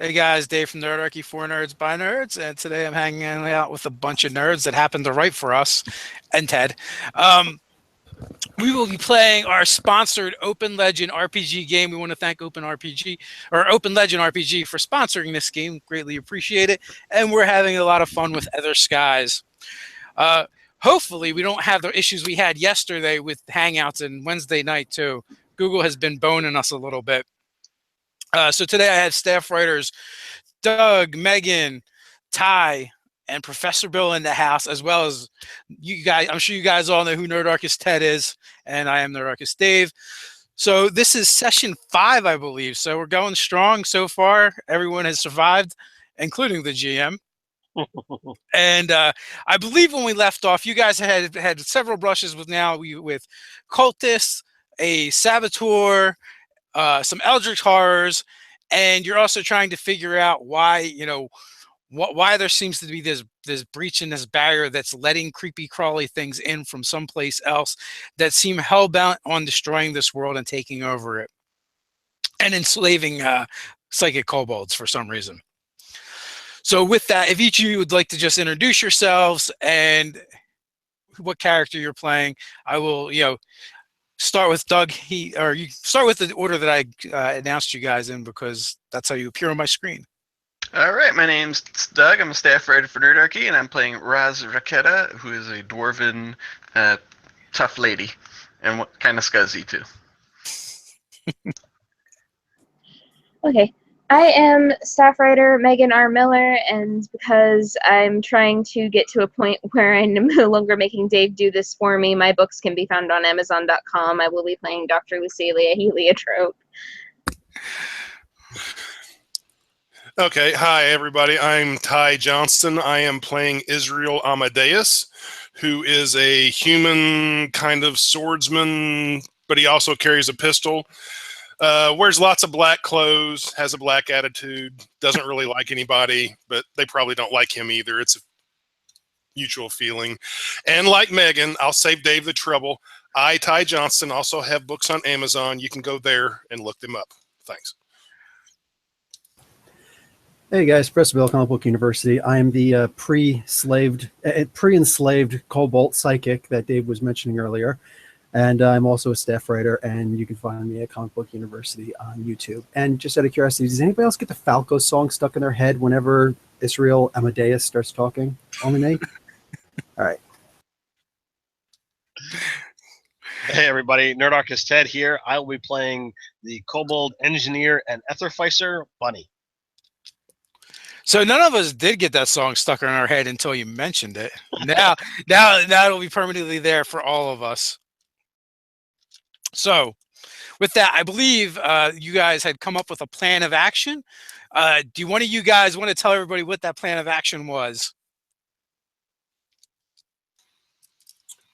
Hey guys, Dave from Nerdarchy, for Nerds by Nerds, and today I'm hanging out with a bunch of nerds that happen to write for us, and Ted. Um, we will be playing our sponsored Open Legend RPG game. We want to thank Open RPG or Open Legend RPG for sponsoring this game. Greatly appreciate it, and we're having a lot of fun with Aether Skies. Uh, Hopefully, we don't have the issues we had yesterday with Hangouts and Wednesday night too. Google has been boning us a little bit. So today I have staff writers Doug, Megan, Ty, and Professor Bill in the house, as well as you guys. I'm sure you guys all know who Nerdarchist Ted is, and I am Nerdarchist Dave. So this is session 5, I believe. So we're going strong so far. Everyone has survived, including the GM. And I believe when we left off, you guys had several brushes with with cultists, a saboteur, some Eldritch horrors, and you're also trying to figure out why why there seems to be this breach in this barrier that's letting creepy crawly things in from someplace else that seem hellbent on destroying this world and taking over it and enslaving psychic kobolds for some reason. So with that, if each of you would like to just introduce yourselves and what character you're playing, I will start with Doug. You start with the order that I announced you guys in, because that's how you appear on my screen. All right, my name's Doug. I'm a staff writer for Nerdarchy, and I'm playing Raz Raketa, who is a dwarven tough lady, and kind of scuzzy too. Okay. I am staff writer Megan R. Miller, and because I'm trying to get to a point where I'm no longer making Dave do this for me, my books can be found on Amazon.com. I will be playing Dr. Lucelia Heliotrope. Okay, hi everybody. I'm Ty Johnston. I am playing Israel Amadeus, who is a human kind of swordsman, but he also carries a pistol. Wears lots of black clothes, has a black attitude, doesn't really like anybody, but they probably don't like him either. It's a mutual feeling. And like Megan, I'll save Dave the trouble. I, Ty Johnston, also have books on Amazon. You can go there and look them up. Thanks. Hey guys, Professor Bill, Comic Book University. I'm the pre-enslaved Cobalt psychic that Dave was mentioning earlier. And I'm also a staff writer, and you can find me at Comic Book University on YouTube. And just out of curiosity, does anybody else get the Falco song stuck in their head whenever Israel Amadeus starts talking? Only me? All right. Hey everybody, Nerdarchist Ted here. I will be playing the Kobold Engineer and Etherficer Bunny. So none of us did get that song stuck in our head until you mentioned it. Now it'll be permanently there for all of us. So with that, I believe you guys had come up with a plan of action. Do one of you guys want to tell everybody what that plan of action was?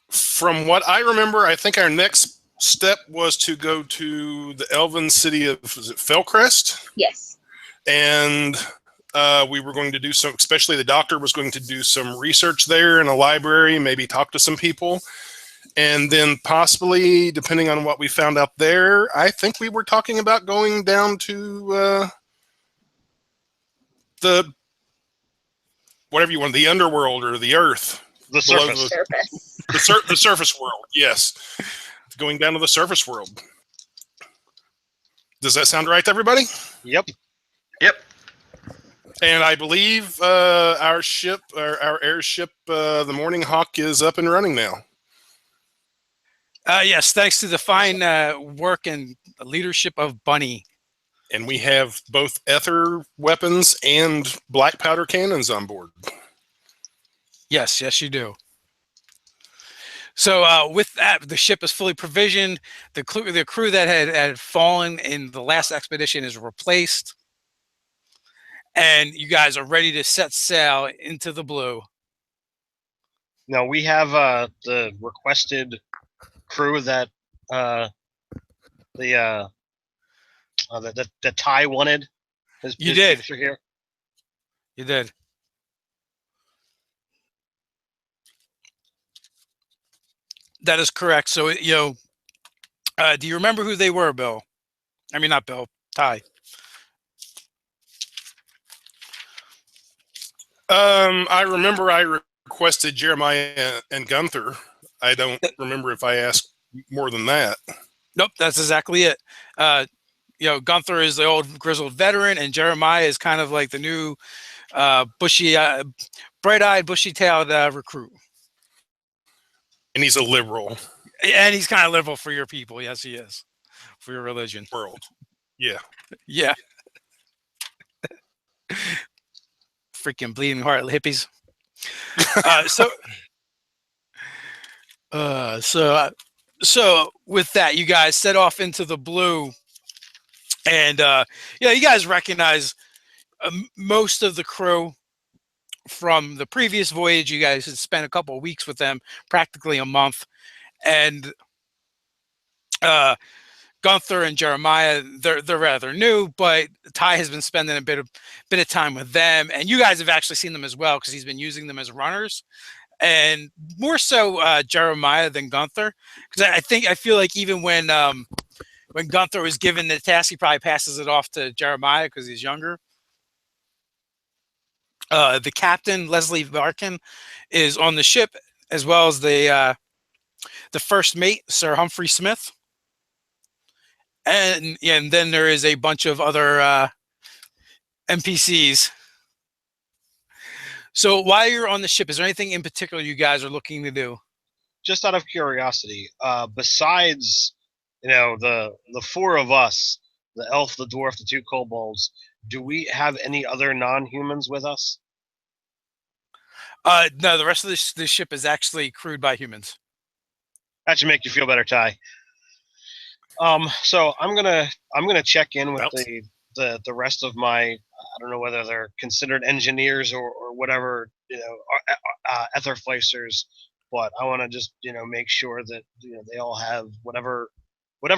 From what I remember, I think our next step was to go to the elven city of, was it Felcrest? Yes. And we were going to do some, especially the doctor was going to do some research there in a library, maybe talk to some people. And then possibly, depending on what we found out there, I think we were talking about going down to the, whatever you want, the underworld or the earth. The surface. The surface world, yes. Going down to the surface world. Does that sound right to everybody? Yep. And I believe our ship, our airship, the Morning Hawk, is up and running now. Yes, thanks to the fine work and leadership of Bunny. And we have both ether weapons and black powder cannons on board. Yes, you do. So with that, the ship is fully provisioned. The crew that had fallen in the last expedition is replaced. And you guys are ready to set sail into the blue. Now we have the requested crew that that Ty wanted. You did. Picture here. You did. That is correct. So do you remember who they were, Bill? I mean, not Bill. Ty. I remember I requested Jeremiah and Gunther. I don't remember if I asked more than that. Nope, that's exactly it. Gunther is the old grizzled veteran, and Jeremiah is kind of like the new bushy, bright-eyed, bushy-tailed recruit. And he's a liberal. And he's kind of liberal for your people. Yes, he is. For your religion. World. Yeah. Yeah. Freaking bleeding heart hippies. So with that, you guys set off into the blue, and you guys recognize most of the crew from the previous voyage. You guys had spent a couple of weeks with them, practically a month, and Gunther and Jeremiah, they're rather new, but Ty has been spending a bit of time with them, and you guys have actually seen them as well because he's been using them as runners, and more so Jeremiah than Gunther, because I feel like even when Gunther was given the task, he probably passes it off to Jeremiah because he's younger. The captain, Leslie Larkin, is on the ship, as well as the first mate, Sir Humphrey Smith. And then there is a bunch of other NPCs. So while you're on the ship, is there anything in particular you guys are looking to do? Just out of curiosity, besides the four of us, the elf, the dwarf, the two kobolds, do we have any other non-humans with us? No, the rest of the ship is actually crewed by humans. That should make you feel better, Ty. So I'm gonna check in with the rest of my, I don't know whether they're considered engineers or whatever, Etherflicers, but I want to just make sure that they all have whatever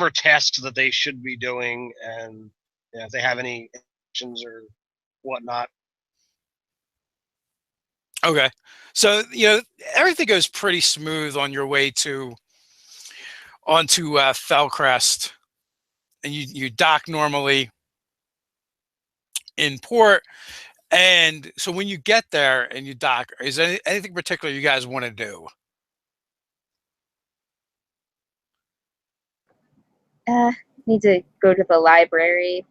tasks that they should be doing, and if they have any actions or whatnot. Okay, so everything goes pretty smooth on your way onto Crest, and you dock normally in port. And so when you get there and you dock, is there anything particular you guys want to do? Need to go to the library.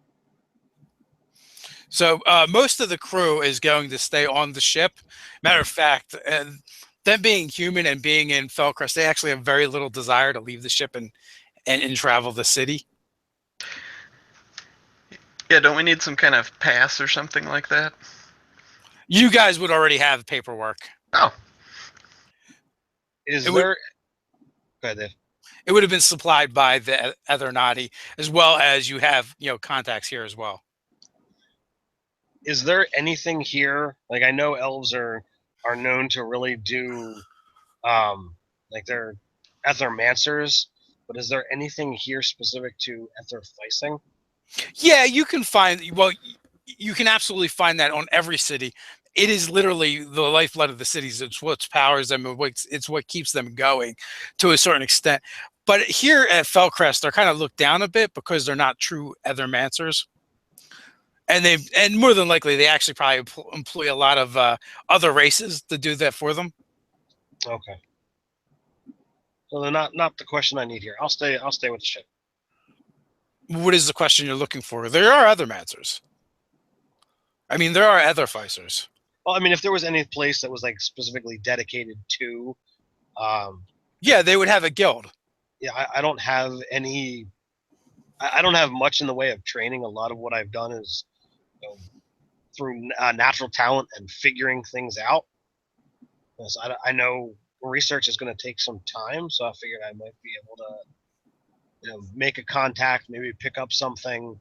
So most of the crew is going to stay on the ship. Matter of fact, and them being human and being in Felcrest, they actually have very little desire to leave the ship and travel the city. Yeah, don't we need some kind of pass or something like that? You guys would already have paperwork. Oh. Go ahead, Dave. It would have been supplied by the Nerdarchy, as well as you have contacts here as well. Is there anything here? Like, I know elves are known to really do, like, they're ethermancers, but is there anything here specific to etherficing? Yeah, you can find. Well, you can absolutely find that on every city. It is literally the lifeblood of the cities. It's what powers them. It's what keeps them going, to a certain extent. But here at Felcrest, they're kind of looked down a bit because they're not true ethermancers. And more than likely, they actually probably employ a lot of other races to do that for them. Okay. So they're not the question I need here. I'll stay with the ship. What is the question you're looking for? There are ethermancers. I mean, there are etherficers. Well, I mean, if there was any place that was like specifically dedicated to, yeah, they would have a guild. Yeah, I don't have any. I don't have much in the way of training. A lot of what I've done is through natural talent and figuring things out. Because I know research is going to take some time, so I figured I might be able to, make a contact, maybe pick up something.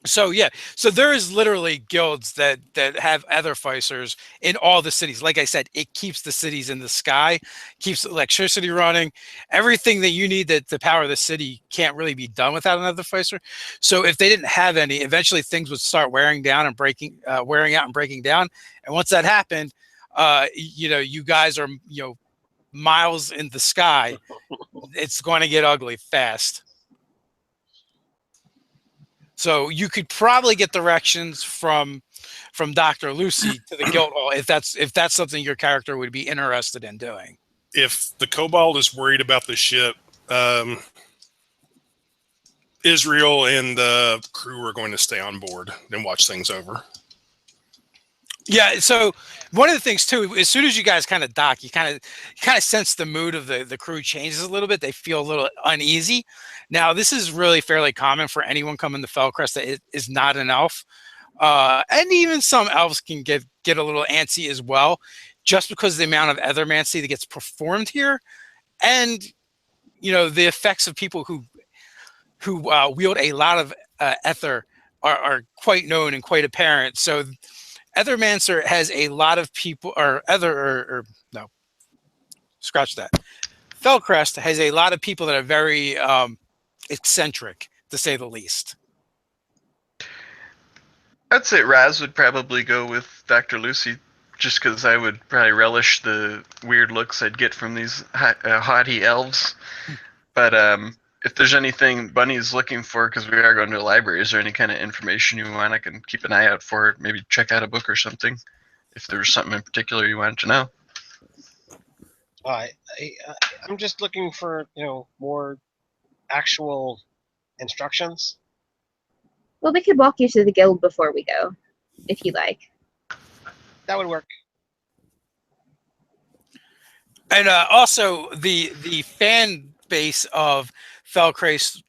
So yeah, so there is literally guilds that have etherficers in all the cities. Like I said, it keeps the cities in the sky, keeps electricity running. Everything that you need to power the city can't really be done without an etherficer. So if they didn't have any, eventually things would start wearing out and breaking down. And once that happened, you guys are miles in the sky. It's going to get ugly fast. So you could probably get directions from from Dr. Lucy to the Guildhall, if that's something your character would be interested in doing. If the Kobold is worried about the ship, Israel and the crew are going to stay on board and watch things over. Yeah, so one of the things too, as soon as you guys kind of dock, you kind of sense the mood of the crew changes a little bit. They feel a little uneasy. Now, this is really fairly common for anyone coming to Felcrest that is not an elf, and even some elves can get a little antsy as well, just because of the amount of ethermancy that gets performed here, and the effects of people who wield a lot of ether are quite known and quite apparent. So Ethermancer has a lot of people, no, scratch that. Felcrest has a lot of people that are very eccentric, to say the least. I'd say Raz would probably go with Dr. Lucy, just because I would probably relish the weird looks I'd get from these haughty elves. But if there's anything Bunny's looking for, because we are going to a library, is there any kind of information you want? I can keep an eye out for it. Maybe check out a book or something, if there's something in particular you wanted to know. I'm just looking for more actual instructions. Well, we could walk you to the guild before we go, if you like. That would work. And also the fan base of Felcrest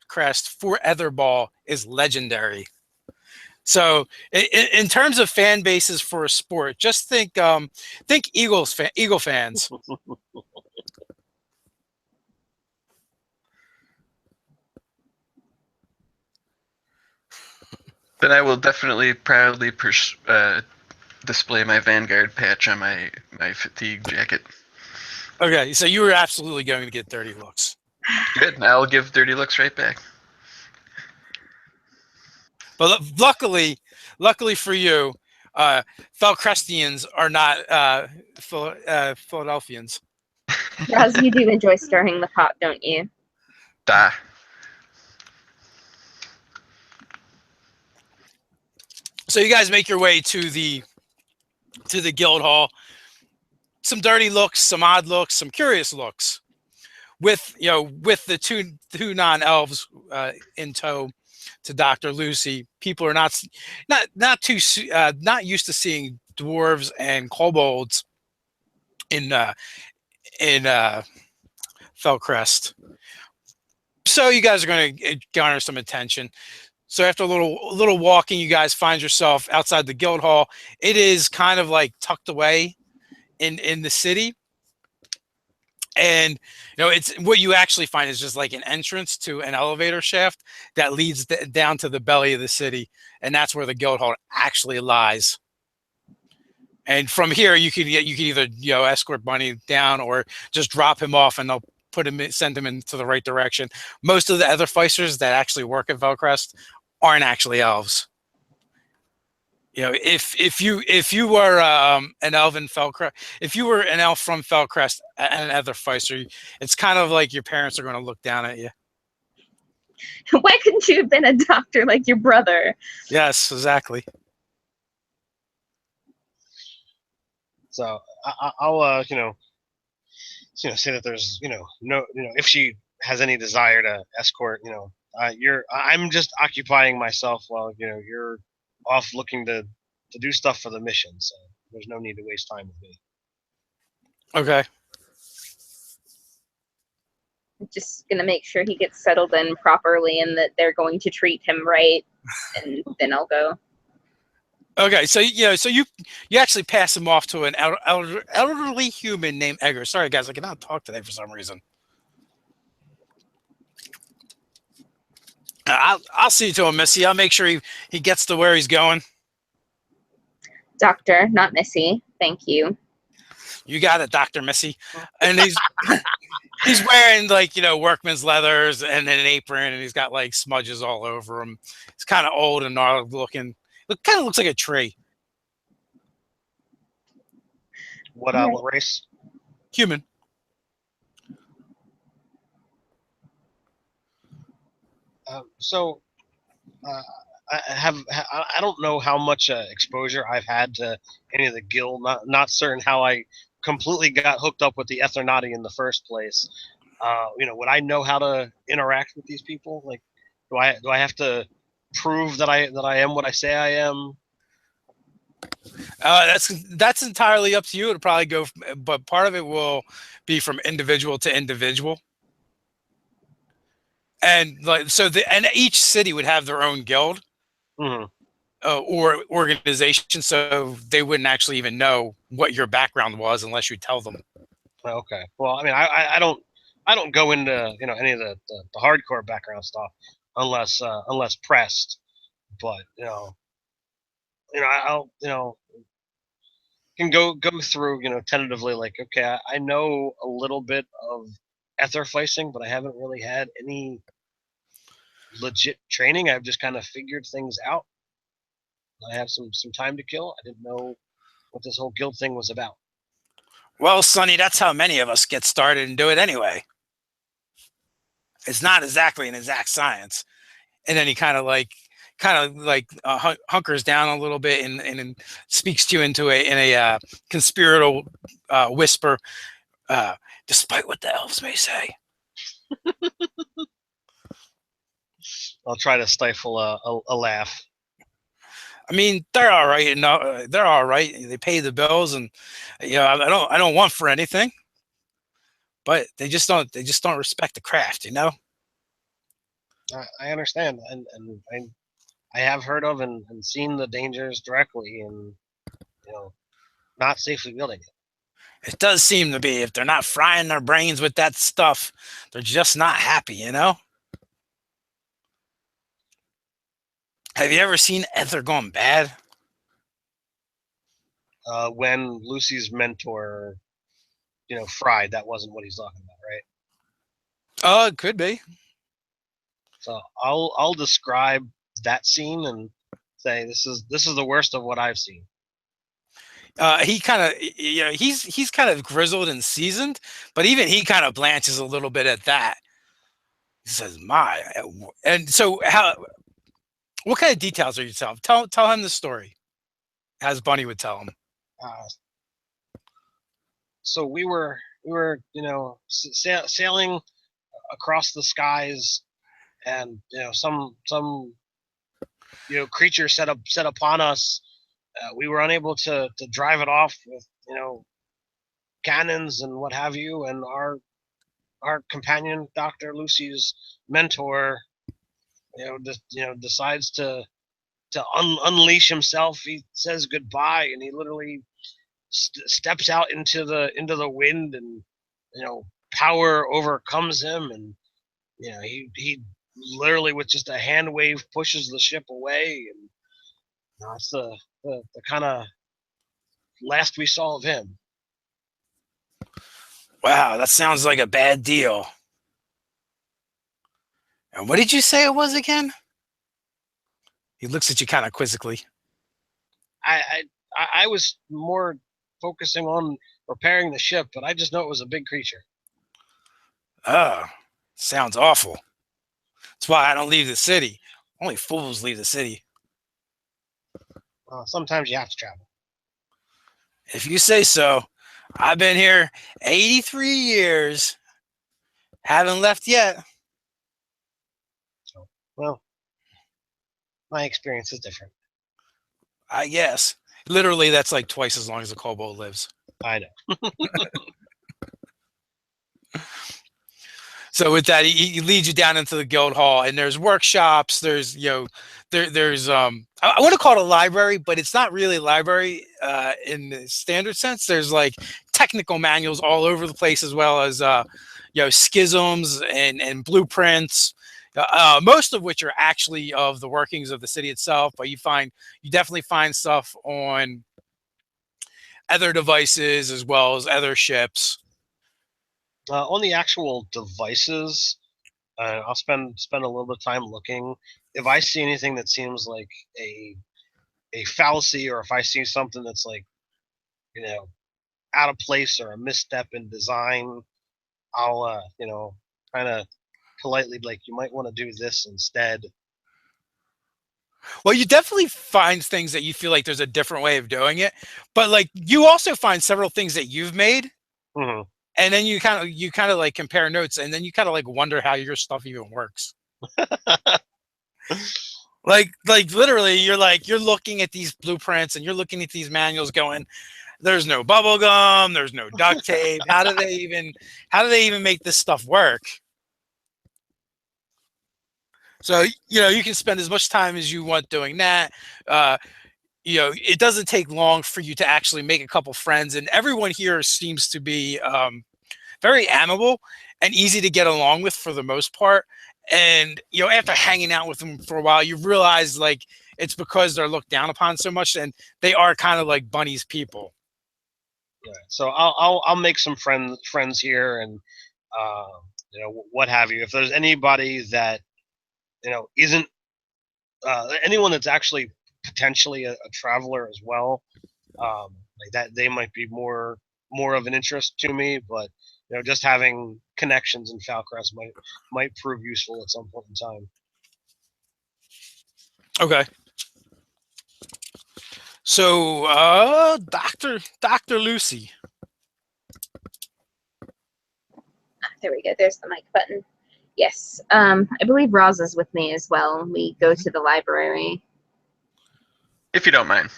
for Etherball is legendary. So in terms of fan bases for a sport, just think Eagle fans. Then I will definitely proudly display my Vanguard patch on my fatigue jacket. Okay, so you were absolutely going to get dirty looks. Good, I'll give dirty looks right back. But luckily for you, Felcrestians are not Philadelphians. Raz, you do enjoy stirring the pot, don't you? Da. So you guys make your way to the guild hall. Some dirty looks, some odd looks, some curious looks, with the two non-elves in tow to Dr. Lucy. People are not used to seeing dwarves and kobolds in Felcrest. So you guys are going to garner some attention. So after a little walking, you guys find yourself outside the guild hall. It is kind of like tucked away in the city, and it's what you actually find is just like an entrance to an elevator shaft that leads down to the belly of the city, and that's where the guild hall actually lies. And from here, you could either escort Bunny down or just drop him off, and they'll send him into the right direction. Most of the other Feisters that actually work at Felcrest aren't actually elves. If you were an elf in Felcrest, if you were an elf from Felcrest and an Aether Feister, it's kind of like your parents are going to look down at you. Why couldn't you have been a doctor like your brother? Yes, exactly. So I'll say that there's no if she has any desire to escort I'm just occupying myself while you're off looking to do stuff for the mission, so there's no need to waste time with me. Okay. Just gonna make sure he gets settled in properly and that they're going to treat him right, and then I'll go. Okay, so you actually pass him off to an elderly human named Edgar. Sorry guys, I cannot talk today for some reason. I'll see to him, Missy. I'll make sure he gets to where he's going. Doctor, not Missy. Thank you. You got it, Dr. Missy. And he's wearing workman's leathers and an apron, and he's got like smudges all over him. He's kind of old and gnarled looking. It kind of looks like a tree. What race? Human. I don't know how much exposure I've had to any of the guild. Not certain how I completely got hooked up with the Ethernati in the first place. Would I know how to interact with these people? Like, do I have to prove that I am what I say I am? That's entirely up to you. It'll probably go, but part of it will be from individual to individual. And like and each city would have their own guild Mm-hmm. or organization, so they wouldn't actually even know what your background was unless you tell them. Okay. Well, I mean, I don't go into any of the hardcore background stuff unless pressed. But I'll can go through tentatively, like, okay, I know a little bit of ether facing, but I haven't really had any legit training. I've just kind of figured things out. I have some time to kill. I didn't know what this whole guild thing was about. Well, Sonny, that's how many of us get started and do it anyway. It's not exactly an exact science. And then he kind of like hunkers down a little bit and speaks to you into a conspiratorial whisper, despite what the elves may say. I'll try to stifle a laugh. I mean, they're all right. No, they're all right. They pay the bills, and I don't want for anything. But they just don't respect the craft, I understand, and I have heard of and seen the dangers directly, and not safely wielding it. It does seem to be. If they're not frying their brains with that stuff, they're just not happy, Have you ever seen Ether gone bad? When Lucy's mentor, fried, that wasn't what he's talking about, right? Oh, it could be. So I'll describe that scene and say this is the worst of what I've seen. He kind of, he's kind of grizzled and seasoned, but even he kind of blanches a little bit at that. He says, "My," and so what kind of details are you telling? Tell him the story, as Bunny would tell him. So we were sailing across the skies, and some creature set upon us. We were unable to drive it off with cannons and what have you, and our companion, Dr. Lucy's mentor, decides to unleash himself. He says goodbye, and he literally steps out into the wind, and power overcomes him, and he literally with just a hand wave pushes the ship away, and that's the kind of last we saw of him. Wow, that sounds like a bad deal. And what did you say it was again? He looks at you kind of quizzically. I was more focusing on repairing the ship, but I just know it was a big creature. Oh, sounds awful. That's why I don't leave the city. Only fools leave the city. Sometimes you have to travel. If you say so. I've been here 83 years. Haven't left yet. Well, my experience is different. I guess. Literally, that's like twice as long as a kobold lives. I know. So with that, he leads you down into the guild hall, and there's workshops. There's there's I want to call it a library, but it's not really a library in the standard sense. There's like technical manuals all over the place, as well as schisms and blueprints. Most of which are actually of the workings of the city itself, but you definitely find stuff on other devices as well as other ships. On the actual devices, I'll spend a little bit of time looking. If I see anything that seems like a fallacy, or if I see something that's like out of place or a misstep in design, I'll kind of politely be like, you might want to do this instead. Well, you definitely find things that you feel like there's a different way of doing it, but like you also find several things that you've made, Hmm. and then you kind of like compare notes, and then you kind of like wonder how your stuff even works. Like literally, you're looking at these blueprints and you're looking at these manuals, going, "There's no bubble gum, there's no duct tape. How do they even make this stuff work?" So you can spend as much time as you want doing that. Uh, it doesn't take long for you to actually make a couple friends, and everyone here seems to be very amiable and easy to get along with for the most part. And after hanging out with them for a while, you realize like it's because they're looked down upon so much, and they are kind of like Bunny's people. Yeah. So I'll make some friends here, and what have you. If there's anybody that isn't anyone that's actually potentially a traveler as well, like that, they might be more of an interest to me. But just having connections in Falcrest might prove useful at some point in time. Okay. So, Dr. Lucy. There we go. There's the mic button. Yes. I believe Roz is with me as well. We go to the library. If you don't mind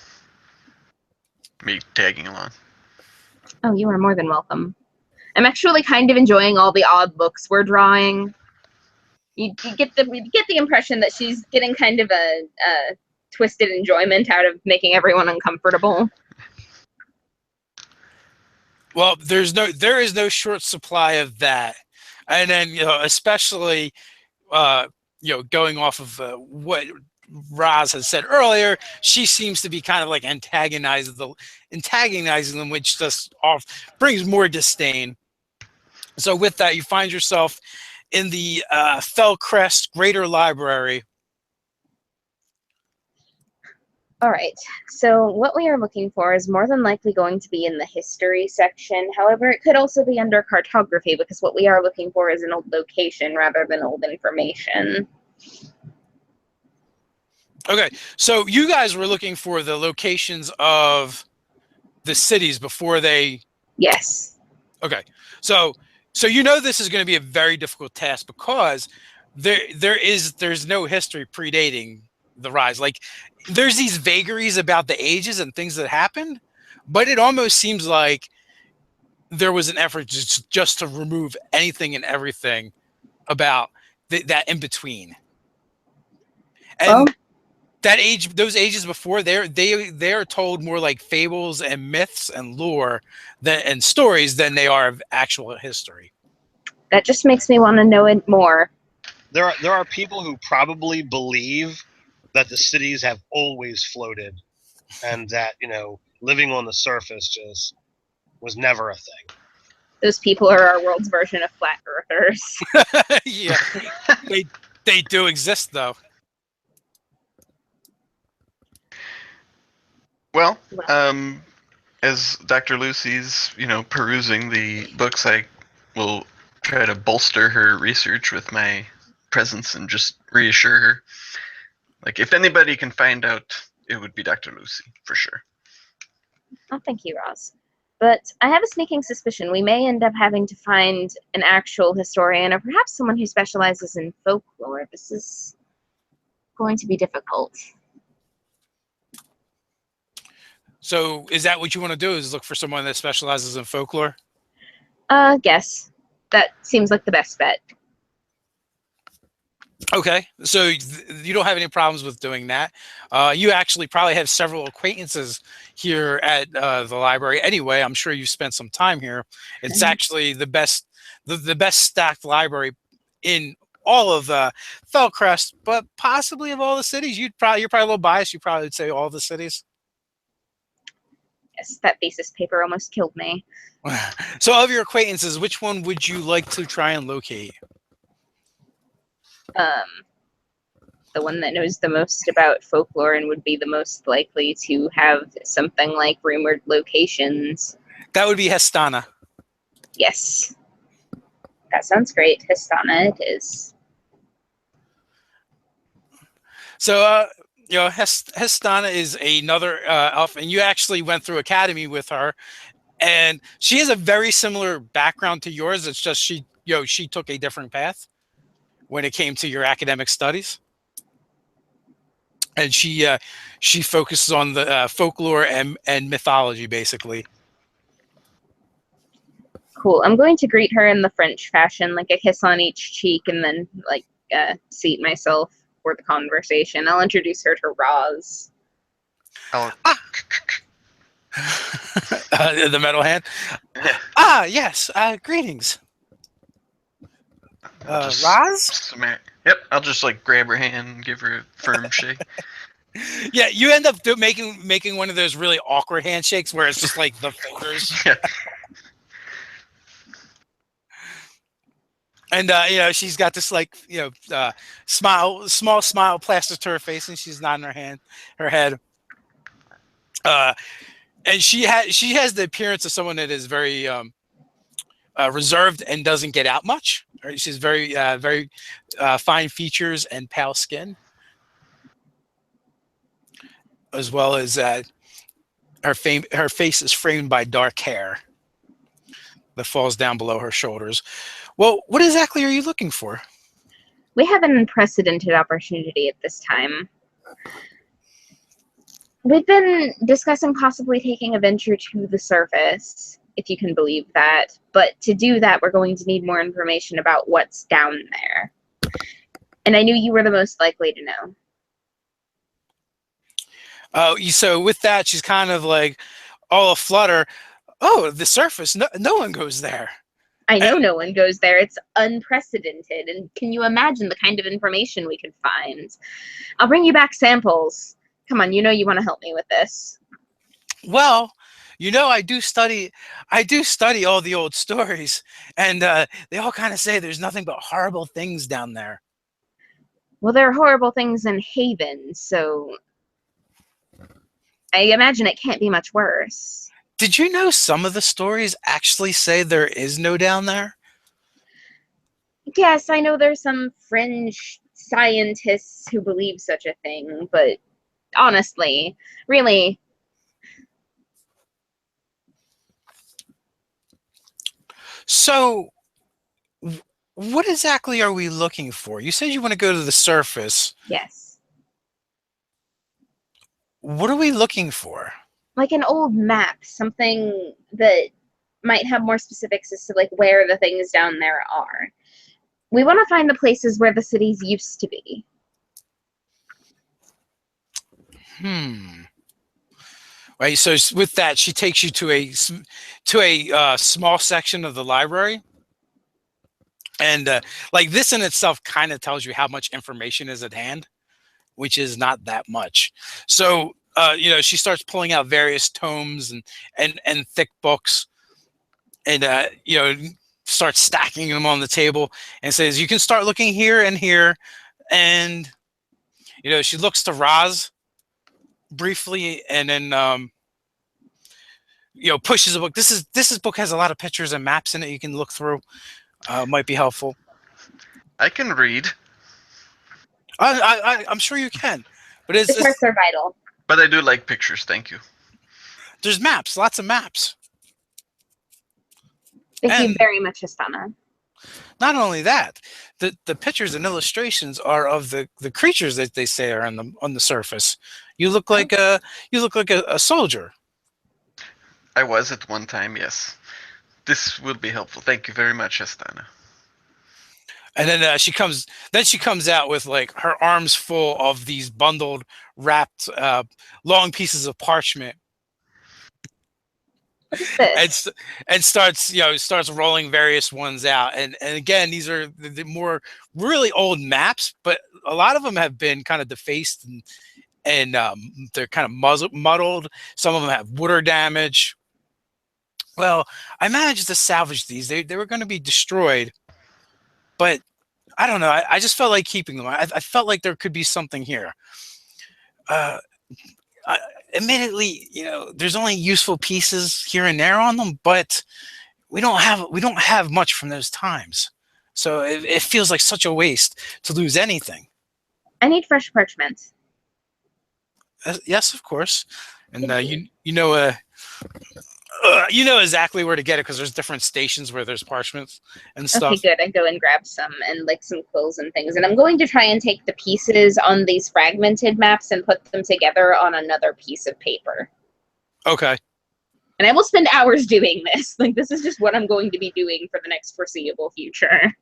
me tagging along. Oh, you are more than welcome. I'm actually kind of enjoying all the odd looks we're drawing. You get the impression that she's getting kind of a twisted enjoyment out of making everyone uncomfortable. Well, there is no short supply of that, and then especially going off of what Roz has said earlier, she seems to be kind of like antagonizing them, which just brings more disdain. So with that, you find yourself in the Crest Greater Library. All right, so what we are looking for is more than likely going to be in the history section. However, it could also be under cartography, because what we are looking for is an old location rather than old information. Okay, so you guys were looking for the locations of the cities before they... Yes. Okay, so this is going to be a very difficult task, because there's no history predating the rise. Like, there's these vagaries about the ages and things that happened, but it almost seems like there was an effort just to remove anything and everything about that in between. And those ages before, they're told more like fables and myths and lore and stories than they are of actual history. That just makes me want to know it more. There are people who probably believe that the cities have always floated, and that living on the surface just was never a thing. Those people are our world's version of flat earthers. Yeah, they do exist though. Well, as Dr. Lucy's, perusing the books, I will try to bolster her research with my presence and just reassure her. Like, if anybody can find out, it would be Dr. Lucy, for sure. Oh, thank you, Roz. But I have a sneaking suspicion we may end up having to find an actual historian, or perhaps someone who specializes in folklore. This is going to be difficult. So is that what you want to do, is look for someone that specializes in folklore? Guess. That seems like the best bet. Okay, so you don't have any problems with doing that. You actually probably have several acquaintances here at the library anyway. I'm sure you've spent some time here. It's actually the best stacked library in all of Felcrest, but possibly of all the cities. You're probably a little biased. You probably would say all the cities. Yes, that thesis paper almost killed me. So of your acquaintances, which one would you like to try and locate? The one that knows the most about folklore and would be the most likely to have something like rumored locations. That would be Hestana. Yes. That sounds great. Hestana it is. So you know, Hestana is another elf, and you actually went through academy with her, and she has a very similar background to yours. It's just she took a different path when it came to your academic studies, and she focuses on the folklore and mythology, basically. Cool. I'm going to greet her in the French fashion, like a kiss on each cheek, and then like seat myself for the conversation. I'll introduce her to Roz. I'll, The metal hand. Yes. Greetings. I'll just Roz? Yep, I'll just like grab her hand and give her a firm shake. Yeah, you end up making one of those really awkward handshakes where it's just like the fingers. Yeah. And she's got this like small smile plastered to her face, and she's nodding her head. And she has the appearance of someone that is very reserved and doesn't get out much. Right? She's very fine features and pale skin, as well as her face is framed by dark hair that falls down below her shoulders. Well, what exactly are you looking for? We have an unprecedented opportunity at this time. We've been discussing possibly taking a venture to the surface, if you can believe that. But to do that, we're going to need more information about what's down there. And I knew you were the most likely to know. So with that, she's kind of like all aflutter. Oh, the surface. No one goes there. I know no one goes there. It's unprecedented. And can you imagine the kind of information we could find? I'll bring you back samples. Come on, you know you want to help me with this. Well, I do study all the old stories, and they all kind of say there's nothing but horrible things down there. Well, there are horrible things in Haven, so I imagine it can't be much worse. Did you know some of the stories actually say there is no down there? Yes, I know there's some fringe scientists who believe such a thing, but honestly, really. So, what exactly are we looking for? You said you want to go to the surface. Yes. What are we looking for? Like an old map, something that might have more specifics as to like where the things down there are. We want to find the places where the cities used to be. Right. So with that, she takes you to a small section of the library, and like this in itself kind of tells you how much information is at hand, which is not that much. So she starts pulling out various tomes and thick books, and starts stacking them on the table, and says, "You can start looking here and here," and she looks to Roz briefly, and then pushes a book. This book has a lot of pictures and maps in it. You can look through. Might be helpful. I can read. I'm sure you can, but The charts are vital. But I do like pictures, thank you. There's maps, lots of maps. Thank you very much, Astana. Not only that, the pictures and illustrations are of the creatures that they say are on the surface. You look like a soldier. I was at one time, yes. This will be helpful. Thank you very much, Astana. And then she comes out with like her arms full of these bundled, wrapped, long pieces of parchment. And starts rolling various ones out, and again, these are the more really old maps, but a lot of them have been kind of defaced and they're kind of muddled. Some of them have water damage. Well, I managed to salvage these. They were going to be destroyed, but I don't know. I just felt like keeping them. I felt like there could be something here. Admittedly, there's only useful pieces here and there on them, but we don't have much from those times. So it feels like such a waste to lose anything. I need fresh parchment. Yes, of course. And Thank you know exactly where to get it because there's different stations where there's parchments and Okay, stuff. good. I go and grab some and like some quills and things. And I'm going to try and take the pieces on these fragmented maps and put them together on another piece of paper. Okay. And I will spend hours doing this. Like, this is just what I'm going to be doing for the next foreseeable future.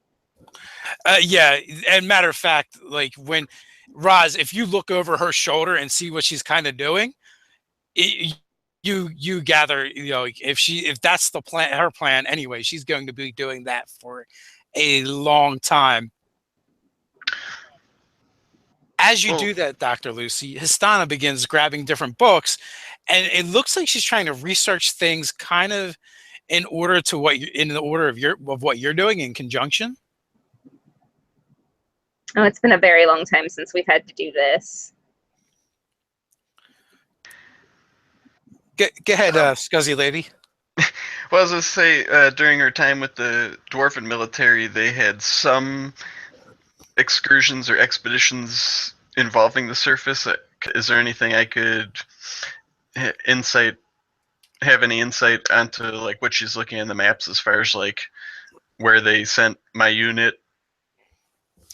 Yeah, and matter of fact, like when Roz, if you look over her shoulder and see what she's kind of doing, you gather, if that's the plan, her plan anyway, she's going to be doing that for a long time. As you do that, Dr. Lucy, Histana begins grabbing different books, and it looks like she's trying to research things kind of in order to in the order of what you're doing in conjunction. Oh, it's been a very long time since we've had to do this. Go ahead, Scuzzy lady. Well, as I say, during her time with the Dwarven military, they had some excursions or expeditions involving the surface. Is there anything I could have any insight onto like what she's looking in the maps as far as like where they sent my unit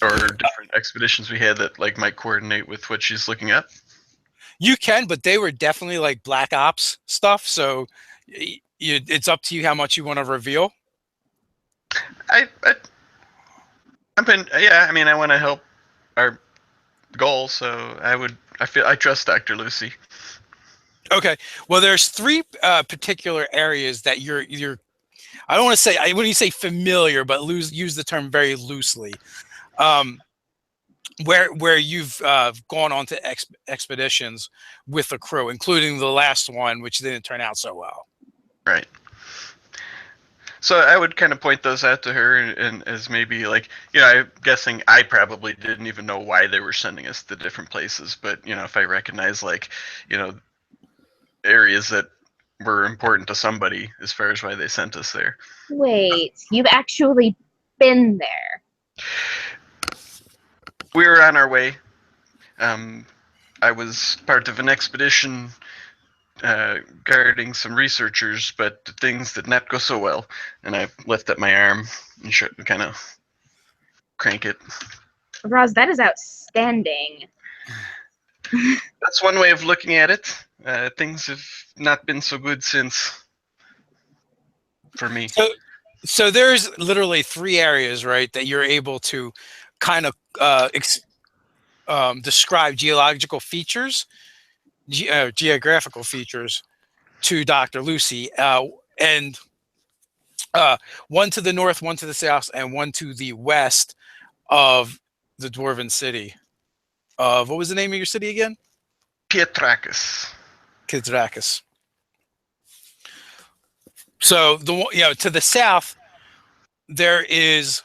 or different expeditions we had that like might coordinate with what she's looking at? You can, but they were definitely like Black Ops stuff. So it's up to you how much you want to reveal. I want to help our goal, so I trust Dr. Lucy. Okay. Well, there's three particular areas that you're. I don't want to say. I wouldn't say familiar, but use the term very loosely. Where you've gone on to expeditions with the crew, including the last one, which didn't turn out so well. Right. So I would kind of point those out to her and as maybe like, I'm guessing I probably didn't even know why they were sending us to different places. But, if I recognize like, areas that were important to somebody as far as why they sent us there. Wait, you've actually been there? We were on our way. I was part of an expedition guarding some researchers, but things did not go so well. And I lifted my arm and kind of crank it. Roz, that is outstanding. That's one way of looking at it. Things have not been so good since for me. So there's literally three areas, right, that you're able to kind of describe geographical features to Dr. Lucy, and one to the north, one to the south, and one to the west of the Dwarven city. What was the name of your city again? Pietrakis. So to the south, there is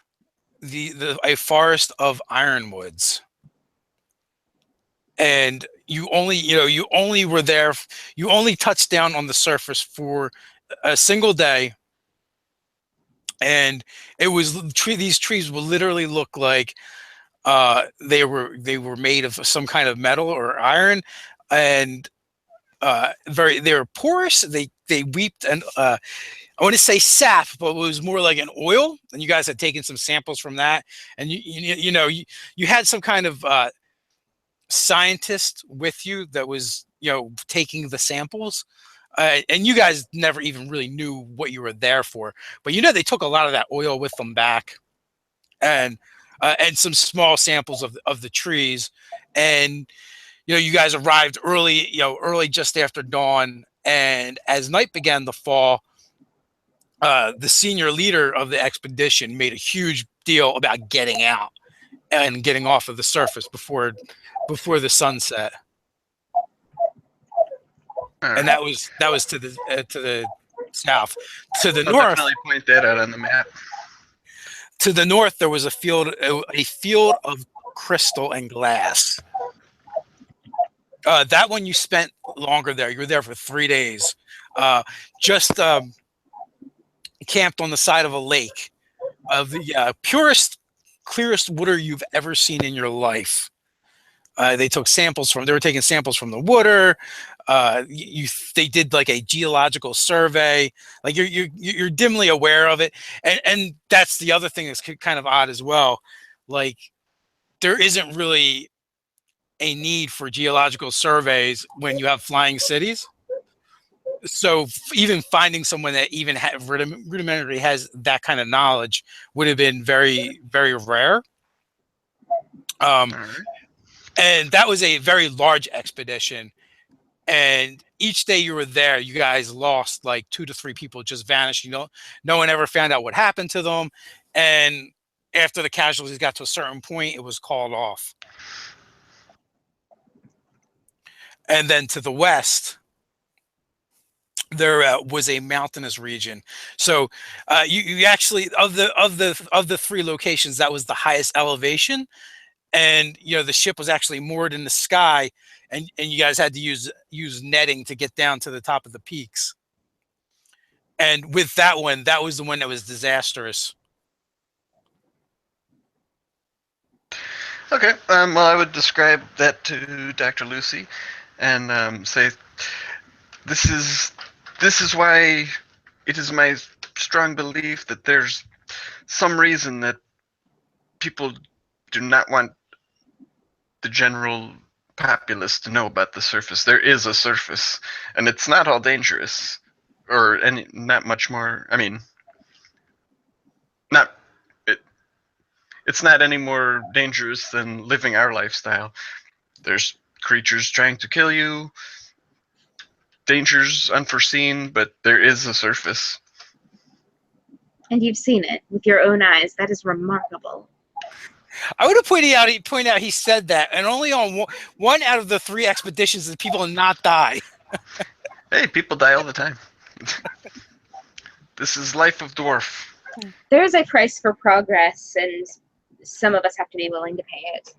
a forest of ironwoods, and you only were there. You only touched down on the surface for a single day, and it was these trees will literally look like they were made of some kind of metal or iron, and they were porous. They weeped, and I want to say sap, but it was more like an oil. And you guys had taken some samples from that, and you had some kind of scientist with you that was taking the samples, and you guys never even really knew what you were there for. But they took a lot of that oil with them back, and some small samples of the trees, and you guys arrived early just after dawn, and as night began to fall, the senior leader of the expedition made a huge deal about getting out and getting off of the surface before the sunset. Right. And that was to the south. To the I'll north, definitely point that out on the map. To the north, there was a field of crystal and glass. That one you spent longer there. You were there for 3 days. Just camped on the side of a lake of the purest, clearest water you've ever seen in your life. They took samples from. They were taking samples from the water. They did like a geological survey. Like you're dimly aware of it, and that's the other thing that's kind of odd as well. Like there isn't really a need for geological surveys when you have flying cities. So even finding someone that even rudimentary has that kind of knowledge would have been very, very rare. All right. And that was a very large expedition. And each day you were there, you guys lost like 2 to 3 people, just vanished. No one ever found out what happened to them. And after the casualties got to a certain point, it was called off. And then to the west, there was a mountainous region. So you actually of the 3 locations, that was the highest elevation. And the ship was actually moored in the sky, and you guys had to use netting to get down to the top of the peaks. And with that one, that was the one that was disastrous. Okay. Well, I would describe that to Dr. Lucy, and say, this is why it is my strong belief that there's some reason that people do not want the general populace to know about the surface. There is a surface, and it's not all dangerous, or not much more. I mean, it's not any more dangerous than living our lifestyle. There's creatures trying to kill you, dangers unforeseen, but there is a surface. And you've seen it with your own eyes. That is remarkable. I would have pointed out he said that, and only on one out of the 3 expeditions did people not die. Hey, people die all the time. This is life of dwarf. There is a price for progress, and some of us have to be willing to pay it.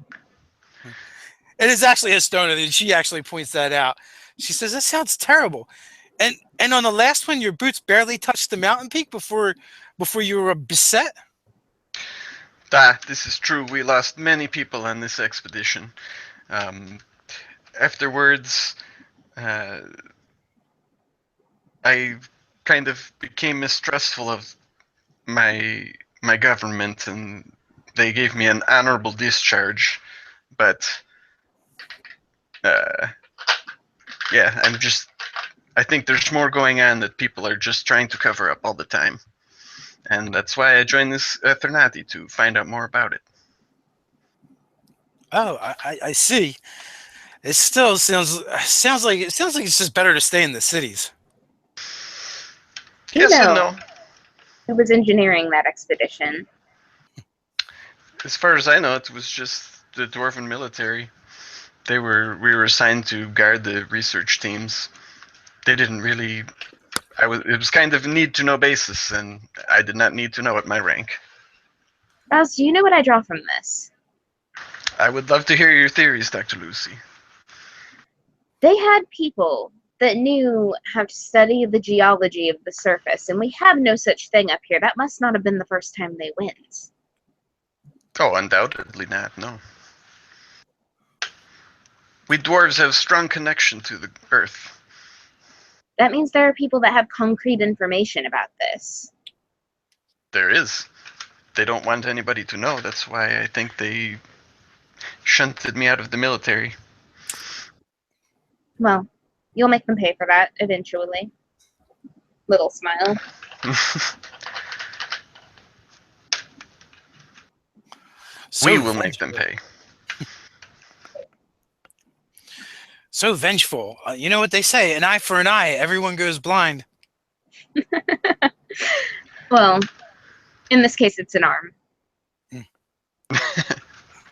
It is actually Estona, and she actually points that out. She says, "That sounds terrible." And on the last one, your boots barely touched the mountain peak before you were beset. This is true. We lost many people on this expedition. Afterwards, I kind of became mistrustful of my government, and they gave me an honorable discharge. But yeah, I think there's more going on that people are just trying to cover up all the time. And that's why I joined this Thernati, to find out more about it. Oh, I see. It still sounds like it's just better to stay in the cities. You Yes and know, no. who was engineering that expedition? As far as I know, it was just the Dwarven military. We were assigned to guard the research teams. They didn't really. It was kind of a need-to-know basis, and I did not need to know at my rank. Rouse, do you know what I draw from this? I would love to hear your theories, Dr. Lucy. They had people that knew how to study the geology of the surface, and we have no such thing up here. That must not have been the first time they went. Oh, undoubtedly not, no. We dwarves have strong connection to the earth. That means there are people that have concrete information about this. There is. They don't want anybody to know. That's why I think they shunted me out of the military. Well, you'll make them pay for that eventually. Little smile. We will make them pay. So vengeful. You know what they say, an eye for an eye, everyone goes blind. Well, in this case, it's an arm.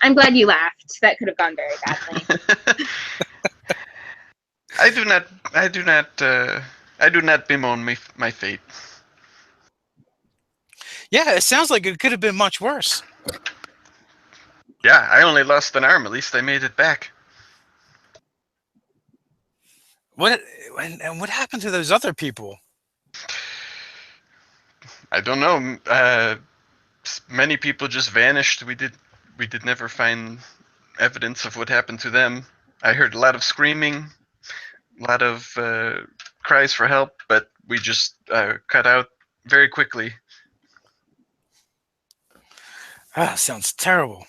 I'm glad you laughed. That could have gone very badly. I do not bemoan my fate. Yeah, it sounds like it could have been much worse. Yeah, I only lost an arm. At least I made it back. What happened to those other people? I don't know. Many people just vanished. We did never find evidence of what happened to them. I heard a lot of screaming, a lot of cries for help, but we just cut out very quickly. Ah, sounds terrible.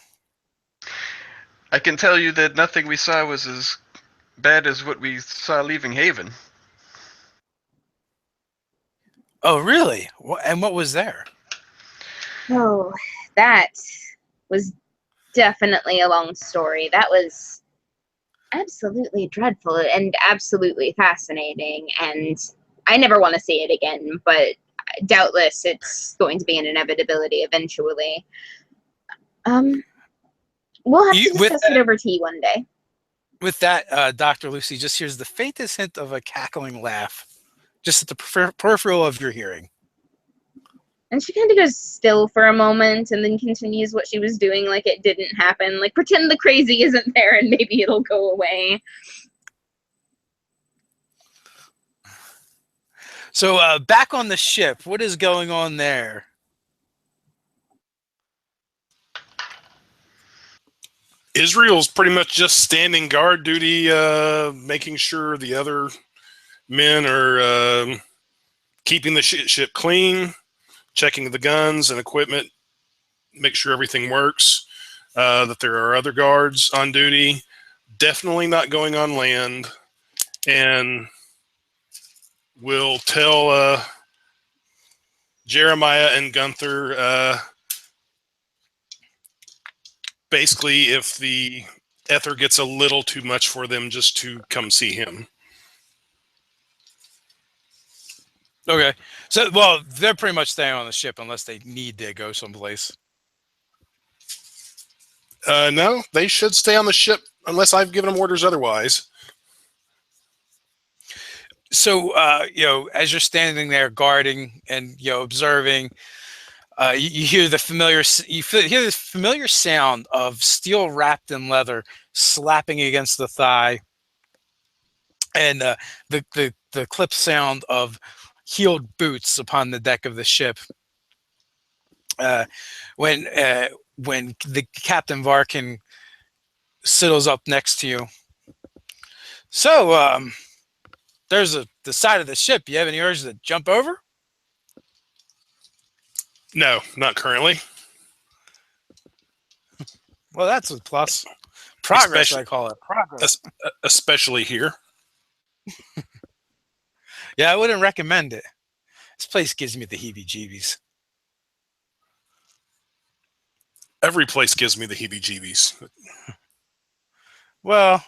I can tell you that nothing we saw was as bad as what we saw leaving Haven. Oh, really? And what was there? Oh, that was definitely a long story. That was absolutely dreadful and absolutely fascinating, and I never want to see it again, but doubtless it's going to be an inevitability eventually. We'll have to With discuss it over tea one day. that, Dr. Lucy just hears the faintest hint of a cackling laugh, just at the peripheral of your hearing. And she kind of goes still for a moment and then continues what she was doing like it didn't happen. Like, pretend the crazy isn't there and maybe it'll go away. So back on the ship, what is going on there? Israel's pretty much just standing guard duty, making sure the other men are keeping the ship clean, checking the guns and equipment, make sure everything works, that there are other guards on duty, definitely not going on land, and we'll tell Jeremiah and Gunther basically if the Aether gets a little too much for them, just to come see him. Okay. So, well, they're pretty much staying on the ship unless they need to go someplace. No, they should stay on the ship unless I've given them orders otherwise. So, as you're standing there guarding and, observing, you hear the familiar, hear this familiar sound of steel wrapped in leather slapping against the thigh, and the clip sound of heeled boots upon the deck of the ship. When the Captain Varkin settles up next to you. So, there's the side of the ship. You have any urge to jump over? No, not currently. Well, that's a plus. Progress, Especially- I call it. Progress. Especially here. Yeah, I wouldn't recommend it. This place gives me the heebie-jeebies. Every place gives me the heebie-jeebies. Well,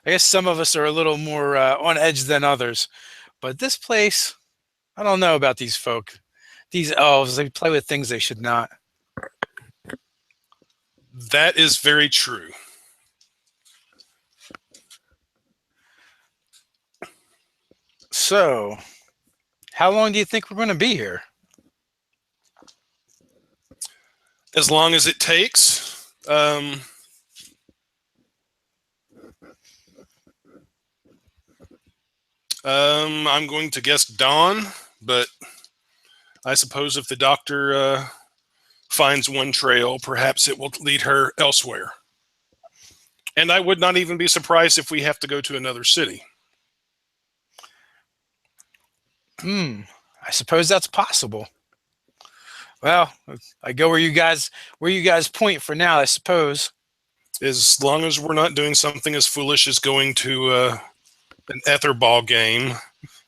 I guess some of us are a little more on edge than others. But this place, I don't know about these folk. These elves, they play with things they should not. That is very true. So, how long do you think we're going to be here? As long as it takes. I'm going to guess dawn, but I suppose if the doctor finds one trail, perhaps it will lead her elsewhere. And I would not even be surprised if we have to go to another city. I suppose that's possible. Well, I go where you guys point for now, I suppose. As long as we're not doing something as foolish as going to an Aether ball game,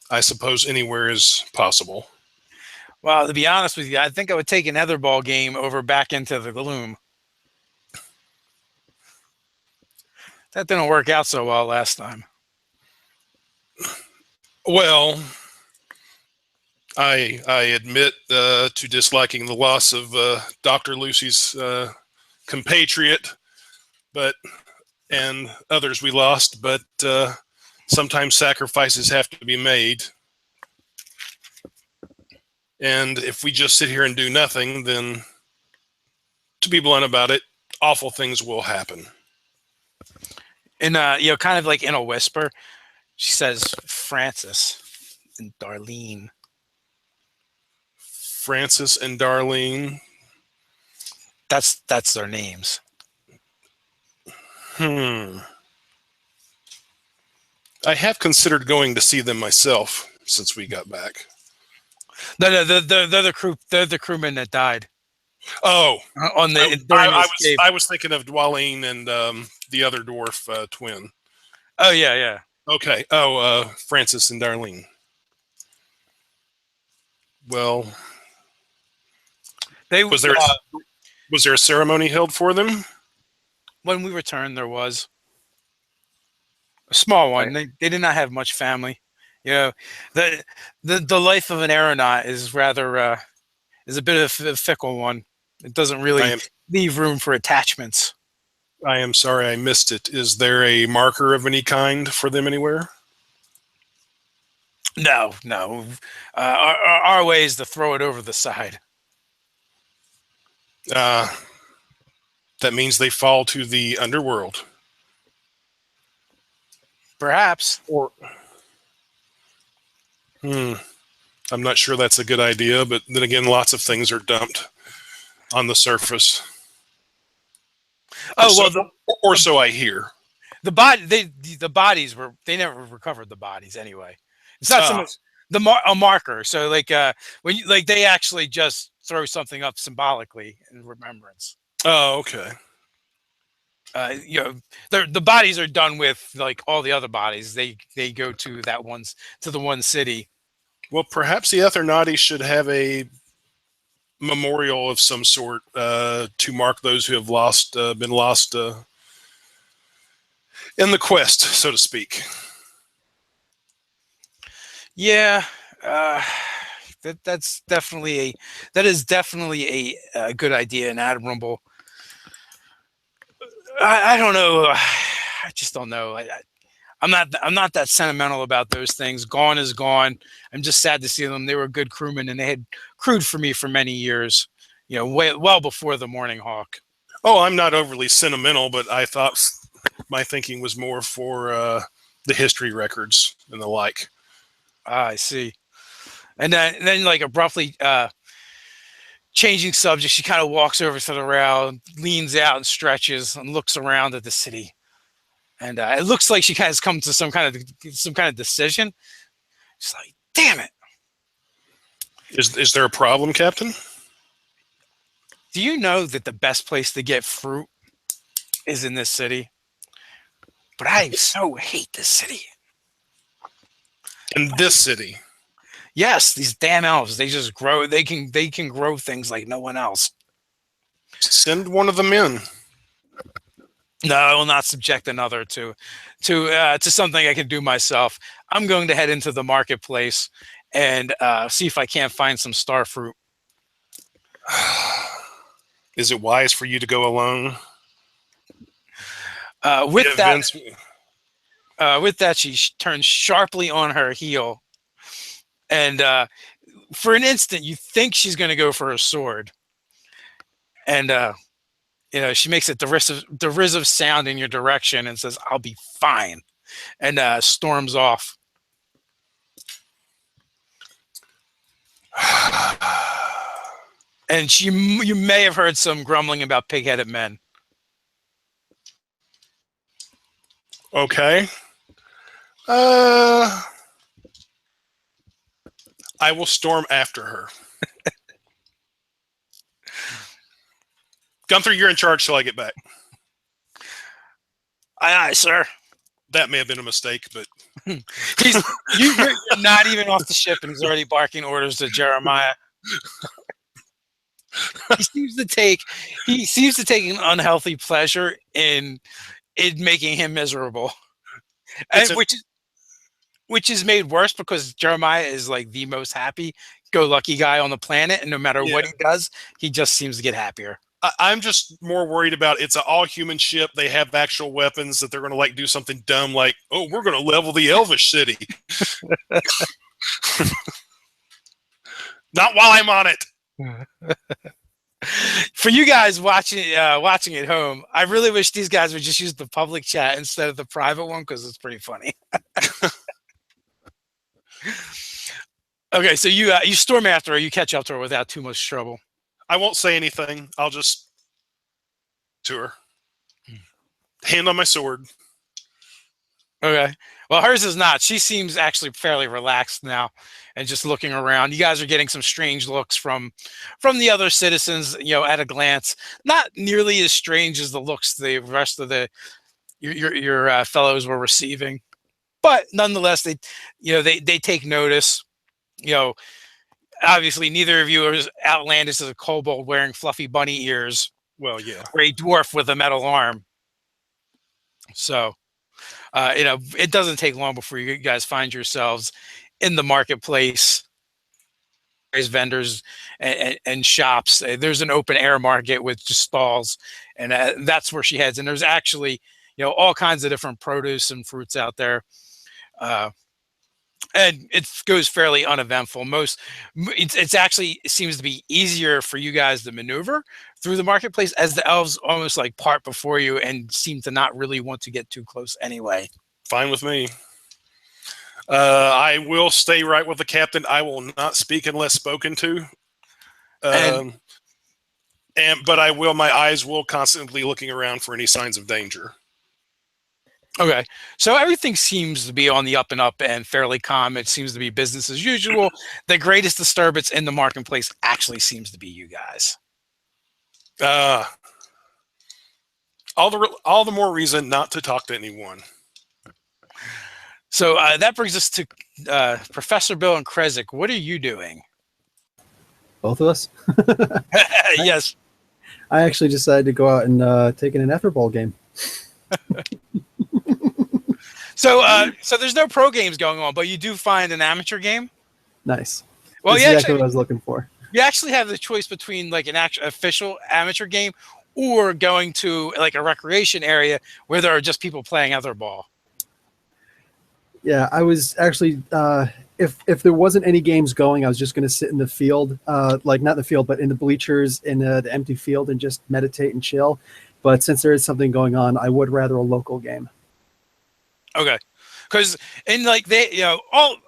I suppose anywhere is possible. Well, to be honest with you, I think I would take an Aether ball game over back into the gloom. That didn't work out so well last time. Well, I admit to disliking the loss of Dr. Lucy's compatriot, and others we lost, but sometimes sacrifices have to be made. And if we just sit here and do nothing, then, to be blunt about it, awful things will happen. And kind of like in a whisper, she says, "Francis and Darlene." Francis and Darlene. That's their names. I have considered going to see them myself since we got back. No, they're the crew. They're the crewmen that died Oh, on the during the escape. I was thinking of Dwalene and the other dwarf twin. Oh yeah. Okay. Oh, Francis and Darlene. Well, was there a ceremony held for them? When we returned, there was a small one. Right. They did not have much family. You know, the life of an aeronaut is rather is a bit of a fickle one. It doesn't really leave room for attachments. I am sorry I missed it. Is there a marker of any kind for them anywhere? No. Our way is to throw it over the side. That means they fall to the underworld. Perhaps. Or, I'm not sure that's a good idea, but then again, lots of things are dumped on the surface. Or so I hear. The bodies were. They never recovered the bodies anyway. It's not so much a marker. So when you they actually just throw something up symbolically in remembrance. Oh, okay. The bodies are done with like all the other bodies. They go to the one city. Well, perhaps the Aether should have a memorial of some sort to mark those who have been lost in the quest, so to speak. Yeah, that is definitely a good idea and admirable. I don't know. I just don't know. I'm not that sentimental about those things. Gone is gone. I'm just sad to see them. They were good crewmen, and they had crewed for me for many years. Well before the Morning Hawk. Oh, I'm not overly sentimental, but I thought my thinking was more for the history records and the like. I see. And then like abruptly changing subject, she kind of walks over to the rail, leans out and stretches and looks around at the city. And it looks like she has come to some kind of decision. She's like, "Damn it!" Is there a problem, Captain? Do you know that the best place to get fruit is in this city? But I so hate this city. In this city? Yes, these damn elves. They just grow. They can grow things like no one else. Send one of them in. No, I will not subject another to something I can do myself. I'm going to head into the marketplace and see if I can't find some star fruit. Is it wise for you to go alone? With that, she turns sharply on her heel, and for an instant, you think she's going to go for a sword, and she makes a derisive sound in your direction and says, "I'll be fine," and storms off. And you may have heard some grumbling about pig-headed men. Okay. I will storm after her. Gunther, you're in charge till I get back. Aye, sir. That may have been a mistake, but You're not even off the ship, and he's already barking orders to Jeremiah. He seems to take an unhealthy pleasure in making him miserable, which is made worse because Jeremiah is like the most happy-go-lucky guy on the planet, and no matter what he does, he just seems to get happier. I'm just more worried about it's an all-human ship. They have actual weapons that they're going to do something dumb like, oh, we're going to level the Elvish city. Not while I'm on it. For you guys watching at home, I really wish these guys would just use the public chat instead of the private one because it's pretty funny. Okay, so you storm after her, you catch up to her without too much trouble. I won't say anything. I'll just to her. Hand on my sword. Okay. Well, hers is not. She seems actually fairly relaxed now, and just looking around. You guys are getting some strange looks from the other citizens. At a glance, not nearly as strange as the looks the rest of your fellows were receiving, but nonetheless, they take notice. Obviously, neither of you are as outlandish as a kobold wearing fluffy bunny ears, Well, yeah. or a dwarf with a metal arm. So. It doesn't take long before you guys find yourselves in the marketplace. There's vendors and shops. There's an open air market with just stalls, and that's where she heads. And there's actually, all kinds of different produce and fruits out there. And it goes fairly uneventful. It seems to be easier for you guys to maneuver through the marketplace, as the elves almost like part before you and seem to not really want to get too close anyway. Fine with me. I will stay right with the captain. I will not speak unless spoken to. But my eyes will constantly looking around for any signs of danger. Okay, so everything seems to be on the up and up and fairly calm. It seems to be business as usual. The greatest disturbance in the marketplace actually seems to be you guys. All the more reason not to talk to anyone. So that brings us to Professor Bill and Krezek. What are you doing? Both of us? Yes. I actually decided to go out and take in an Ether Ball game. So there's no pro games going on, but you do find an amateur game. Nice. Well, That's exactly what I was looking for. You actually have the choice between like an official amateur game or going to like a recreation area where there are just people playing Ether Ball. Yeah, I was actually, if there wasn't any games going, I was just going to sit in the field, like not the field, but in the bleachers in the empty field and just meditate and chill. But since there is something going on, I would rather a local game. Okay, because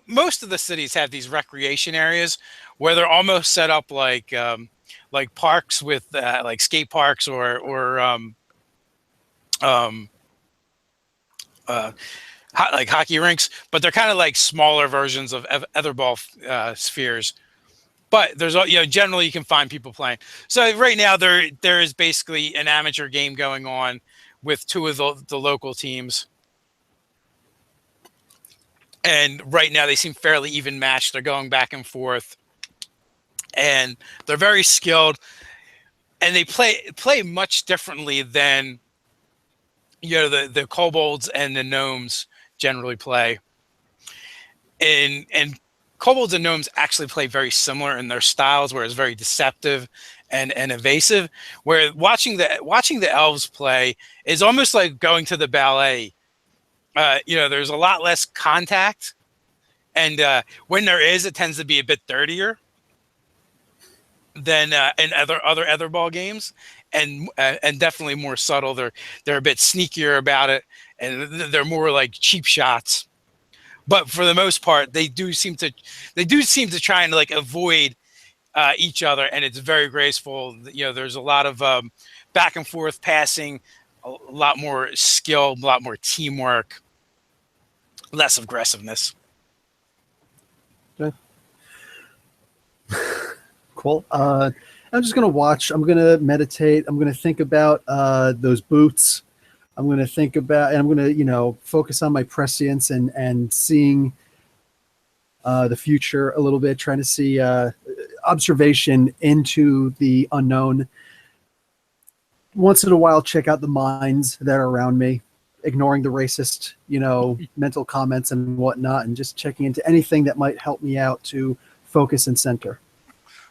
most of the cities have these recreation areas where they're almost set up like parks with like skate parks or like hockey rinks, but they're kind of like smaller versions of Ether Ball spheres. But there's generally you can find people playing. So right now there is basically an amateur game going on with two of the local teams. And right now they seem fairly even matched. They're going back and forth, and they're very skilled. And they play much differently than the kobolds and the gnomes generally play. And kobolds and gnomes actually play very similar in their styles, where it's very deceptive and evasive. Where watching the elves play is almost like going to the ballet. There's a lot less contact, and when there is, it tends to be a bit dirtier than in other Ether Ball games, and definitely more subtle. They're a bit sneakier about it, and they're more like cheap shots. But for the most part, they do seem to try and like avoid each other, and it's very graceful. There's a lot of back and forth passing, a lot more skill, a lot more teamwork. Less aggressiveness. Okay. Cool. I'm just going to watch. I'm going to meditate. I'm going to think about those boots. I'm going to think about, and I'm going to, focus on my prescience and seeing the future a little bit, trying to see observation into the unknown. Once in a while, check out the minds that are around me, ignoring the racist, mental comments and whatnot, and just checking into anything that might help me out to focus and center.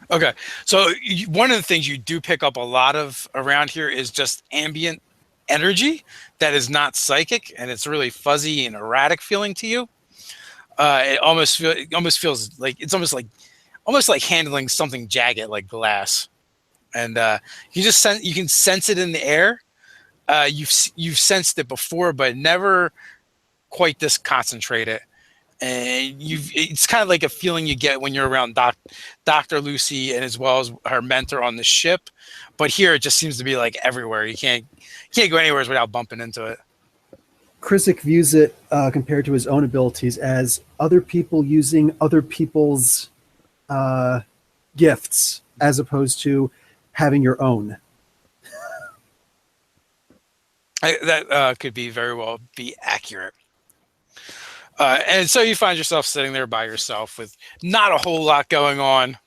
Okay. So one of the things you do pick up a lot of around here is just ambient energy that is not psychic, and it's really fuzzy and erratic feeling to you. It almost feels like it's almost like handling something jagged like glass. And you can sense it in the air. You've sensed it before, but never quite this concentrated. and it's kind of like a feeling you get when you're around Dr. Lucy and as well as her mentor on the ship. But here it just seems to be like everywhere. You can't go anywhere without bumping into it. Krizik views it, compared to his own abilities, as other people using other people's gifts as opposed to having your own. That could be very well be accurate. And so you find yourself sitting there by yourself with not a whole lot going on,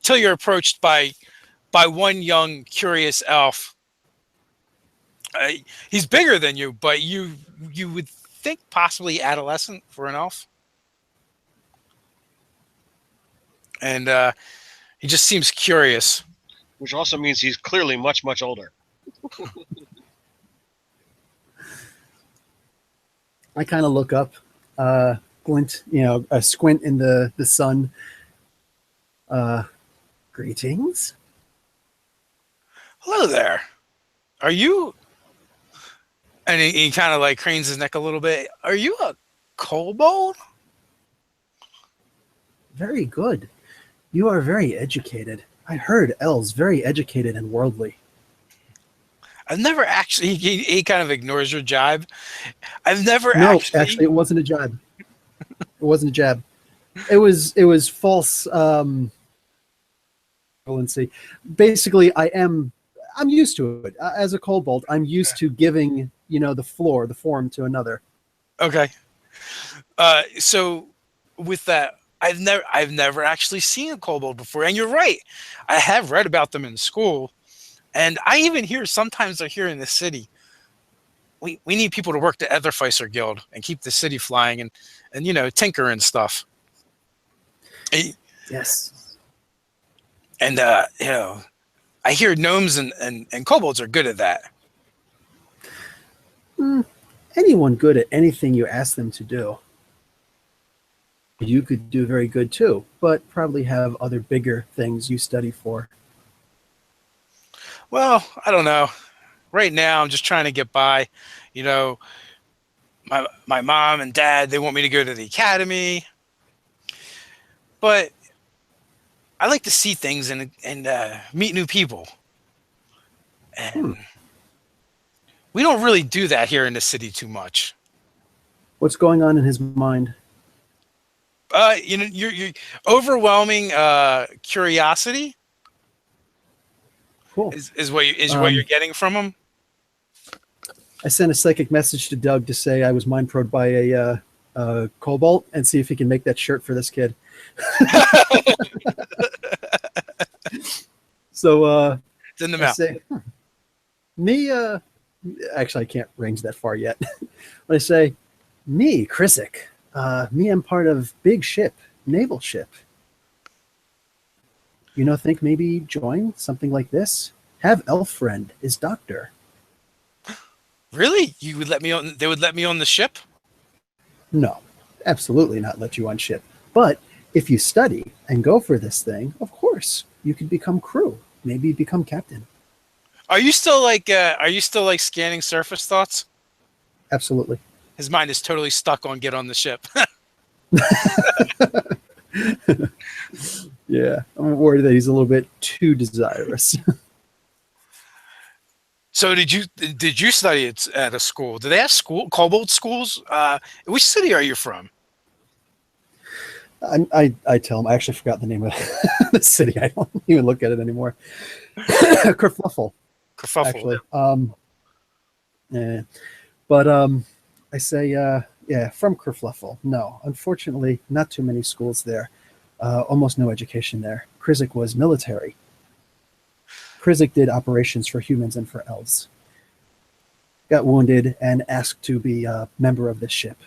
till you're approached by one young, curious elf. He's bigger than you, but you would think possibly adolescent for an elf. And he just seems curious. Which also means he's clearly much, much older. I kind of look up, glint, a squint in the sun. Greetings. Hello there. Are you? And he kind of like cranes his neck a little bit. Are you a kobold? Very good. You are very educated. I heard elves very educated and worldly. I've never actually. He kind of ignores your jibe. I've never actually, it wasn't a jab. It wasn't a jab. It was false. Basically, I'm used to it as a kobold. I'm used to giving the form to another. Okay. So with that, I've never actually seen a kobold before, and you're right. I have read about them in school. And I even hear sometimes they're here in the city. We need people to work the Etherficer Guild and keep the city flying and tinker and stuff. Yes. And I hear gnomes and kobolds are good at that. Anyone good at anything you ask them to do. You could do very good too, but probably have other bigger things you study for. Well, I don't know. Right now, I'm just trying to get by. My mom and dad, they want me to go to the academy. But I like to see things and meet new people. And we don't really do that here in the city too much. What's going on in his mind? You're overwhelming curiosity. Cool. Is what you're getting from him? I sent a psychic message to Doug to say I was mind probed by a cobalt and see if he can make that shirt for this kid. So it's in the mouth. Say, me, actually I can't range that far yet. But I say, me, Krizik, me, I'm part of big ship, naval ship. Think maybe join something like this? Have elf friend is doctor. Really? You would let me on? They would let me on the ship? No, absolutely not let you on ship. But if you study and go for this thing, of course, you could become crew. Maybe become captain. Are you still like scanning surface thoughts? Absolutely. His mind is totally stuck on get on the ship. Yeah, I'm worried that he's a little bit too desirous. So did you study at a school? Do they have kobold schools? Which city are you from? I tell him, I actually forgot the name of the city. I don't even look at it anymore. Kerfluffle. Actually. Yeah. But I say, from Kerfluffle. No, unfortunately, not too many schools there. Almost no education there. Krizik was military. Krizik did operations for humans and for elves. Got wounded and asked to be a member of this ship.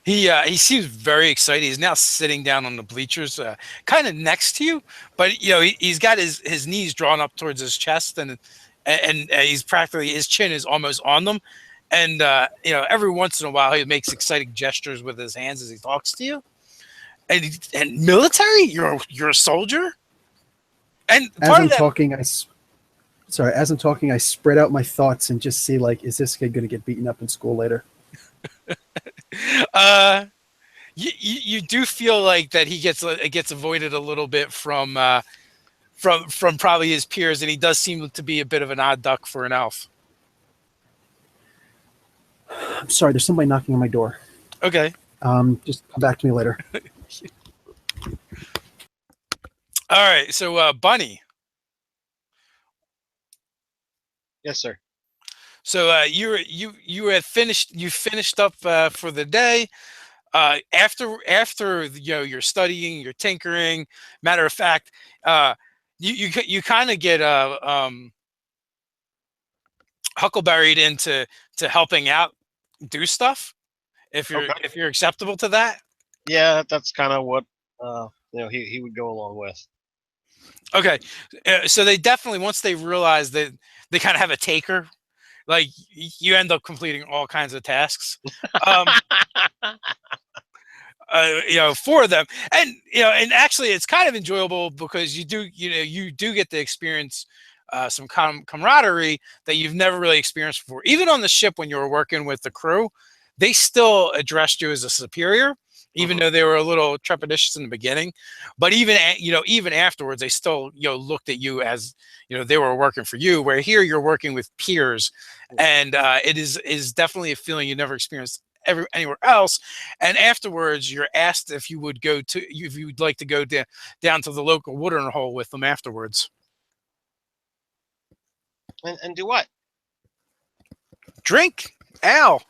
He seems very excited. He's now sitting down on the bleachers, kind of next to you, but he's got his knees drawn up towards his chest, and he's practically, his chin is almost on them, and every once in a while he makes exciting gestures with his hands as he talks to you. And military, you're a soldier, and as I'm talking, I spread out my thoughts and just see, like, is this kid going to get beaten up in school later? You do feel like that he gets avoided a little bit from probably his peers, and he does seem to be a bit of an odd duck for an elf. I'm sorry, there's somebody knocking on my door. Okay. Just come back to me later. All right. So, Bunny. Yes, sir. So you had finished. You finished up for the day. After you're studying, you're tinkering. Matter of fact, you kind of get huckleberried into helping out, do stuff. Okay. If you're acceptable to that. Yeah, that's kind of what he would go along with. Okay, so they definitely, once they realize that they kind of have a taker, like you end up completing all kinds of tasks. Um, for them, and and actually it's kind of enjoyable because you do get to experience some camaraderie that you've never really experienced before. Even on the ship, when you were working with the crew, they still addressed you as a superior, even though they were a little trepidatious in the beginning. But even afterwards, they still looked at you as they were working for you. Where here you're working with peers, and it is definitely a feeling you never experienced anywhere else. And afterwards, you're asked if you would if you would like to go down to the local watering hole with them afterwards. And do what? Drink ale,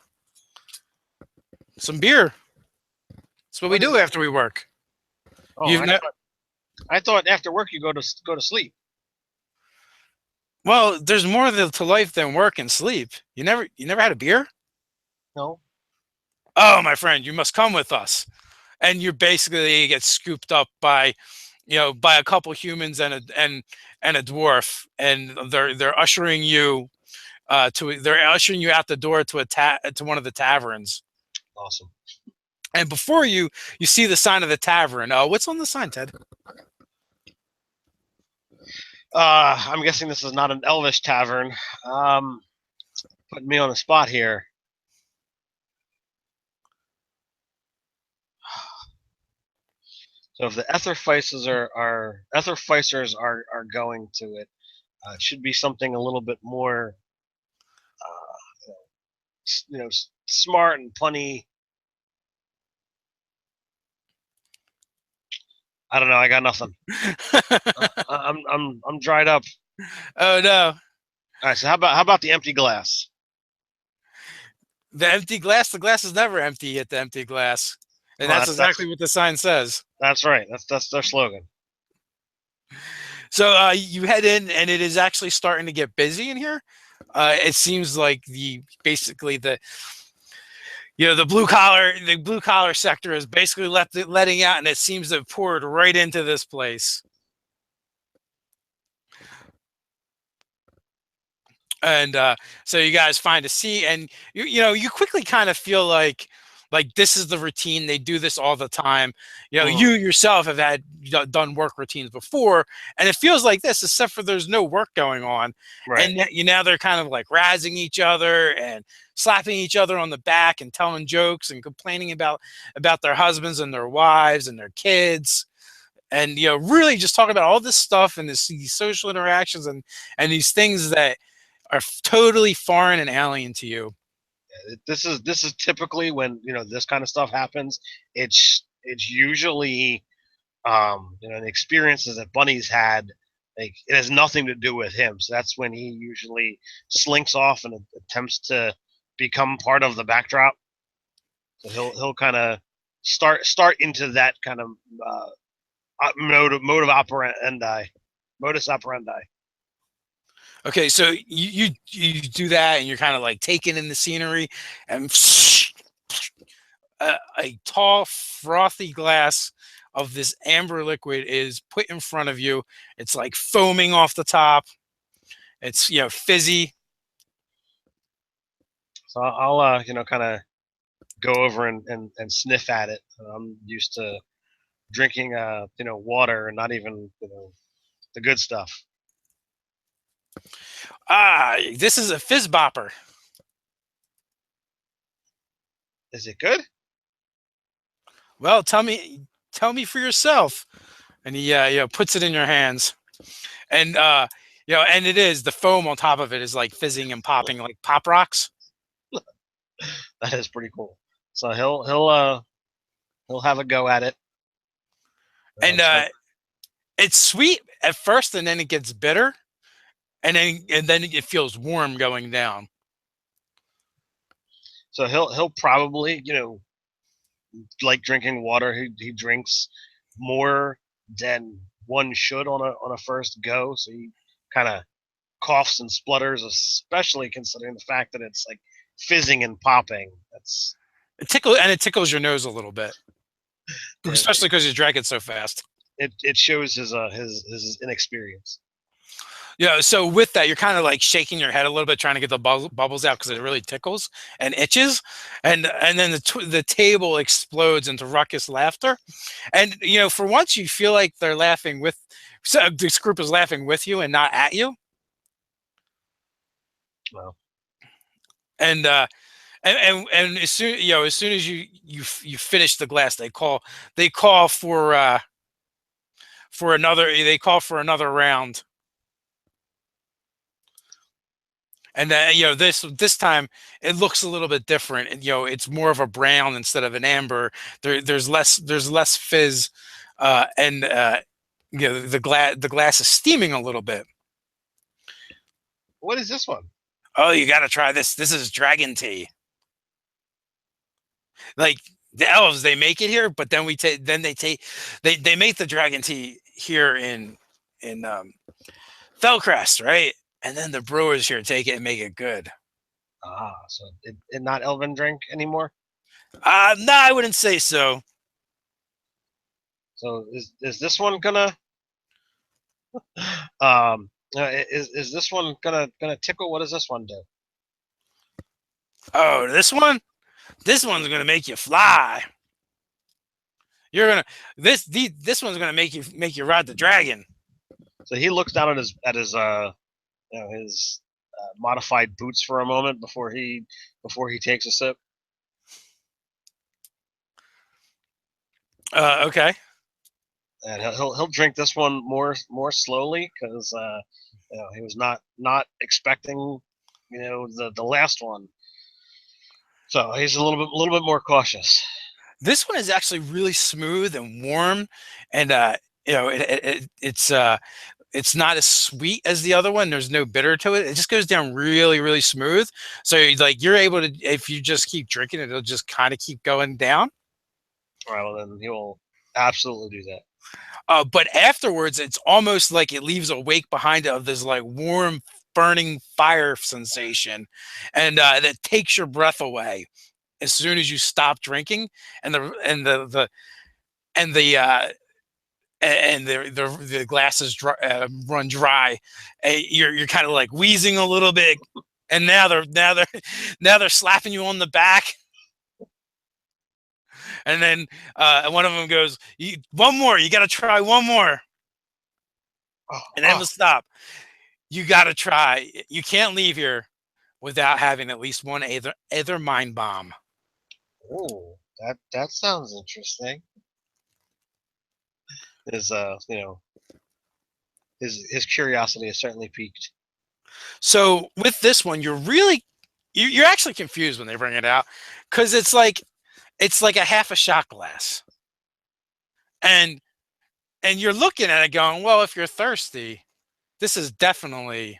some beer. That's what we do after we work. Oh, I thought after work you go to sleep. Well, there's more to life than work and sleep. You never had a beer? No. Oh, my friend, you must come with us. And you basically get scooped up by a couple humans and a dwarf, and they're ushering you out the door to one of the taverns. Awesome. And before you see the sign of the tavern. What's on the sign, Ted? I'm guessing this is not an Elvish tavern. Putting me on the spot here. So if the Etherficers are going to it, it should be something a little bit more, smart and punny. I don't know. I got nothing. I'm dried up. Oh no! All right. So how about the empty glass? The empty glass. The glass is never empty at the empty glass, and Well, that's exactly what the sign says. That's right. That's their slogan. So you head in, and it is actually starting to get busy in here. It seems like the blue collar sector is basically letting out, and it seems to have poured right into this place. And so you guys find a seat, and you quickly kind of feel like this is the routine. They do this all the time. You yourself have done work routines before, and it feels like this, except for there's no work going on. Right. And now they're kind of like razzing each other and slapping each other on the back and telling jokes and complaining about their husbands and their wives and their kids. And really just talking about all this stuff and these social interactions and these things that are totally foreign and alien to you. This is typically when this kind of stuff happens. It's usually the experiences that Bunny's had. Like, it has nothing to do with him. So that's when he usually slinks off and attempts to become part of the backdrop. So he'll kind of start into that kind of modus operandi. Okay, so you do that, and you're kind of like taking in the scenery, and a tall, frothy glass of this amber liquid is put in front of you. It's like foaming off the top. It's fizzy. So I'll kind of go over and sniff at it. I'm used to drinking water and not even the good stuff. This is a fizz bopper. Is it good? Well, tell me for yourself. And he puts it in your hands, and and it is the foam on top of it is like fizzing and popping like pop rocks. That is pretty cool. So he'll have a go at it. And it's sweet at first, and then it gets bitter, and then it feels warm going down. So he'll probably, like drinking water, he drinks more than one should on a first go. So he kind of coughs and splutters, especially considering the fact that it's like fizzing and popping. It tickles your nose a little bit, especially because you drank it so fast. It shows his inexperience. Yeah, so with that, you're kind of like shaking your head a little bit, trying to get the bubbles out because it really tickles and itches, and then the table explodes into ruckus laughter, and for once you feel like they're laughing with, so this group is laughing with you and not at you. Well, And as soon as you finish the glass, they call for another round. And this time it looks a little bit different. And, it's more of a brown instead of an amber. There's less fizz, and the glass is steaming a little bit. what is this one? Oh, you got to try this. This is dragon tea. Like the elves, they make it here, but then they make the dragon tea here in Felcrest, right? And then the brewers here take it and make it good. So it not elven drink anymore. No, I wouldn't say so. So is this one gonna is this one gonna tickle? What does this one do? Oh, this one's gonna make you fly. You're gonna this one's gonna make you ride the dragon. So he looks down at his modified boots for a moment before he takes a sip. Okay. And he'll drink this one more slowly because he was not expecting the last one. So he's a little bit more cautious. This one is actually really smooth and warm, and it's not as sweet as the other one. There's no bitter to it. It just goes down really, really smooth. So you're able to, if you just keep drinking it, it'll just kind of keep going down. All right, well then he will absolutely do that. But afterwards, it's almost like it leaves a wake behind it of this like warm, burning fire sensation, and that takes your breath away as soon as you stop drinking, and the glasses run dry. You're kind of like wheezing a little bit, and now they're slapping you on the back. And then one of them goes, one more, you got to try one more. And then we'll stop. You got to try. You can't leave here without having at least one Aether mind bomb. Oh, that sounds interesting. His his curiosity is certainly piqued. So with this one, you're actually confused when they bring it out, because it's like a half a shot glass, and you're looking at it going, well, if you're thirsty, this is definitely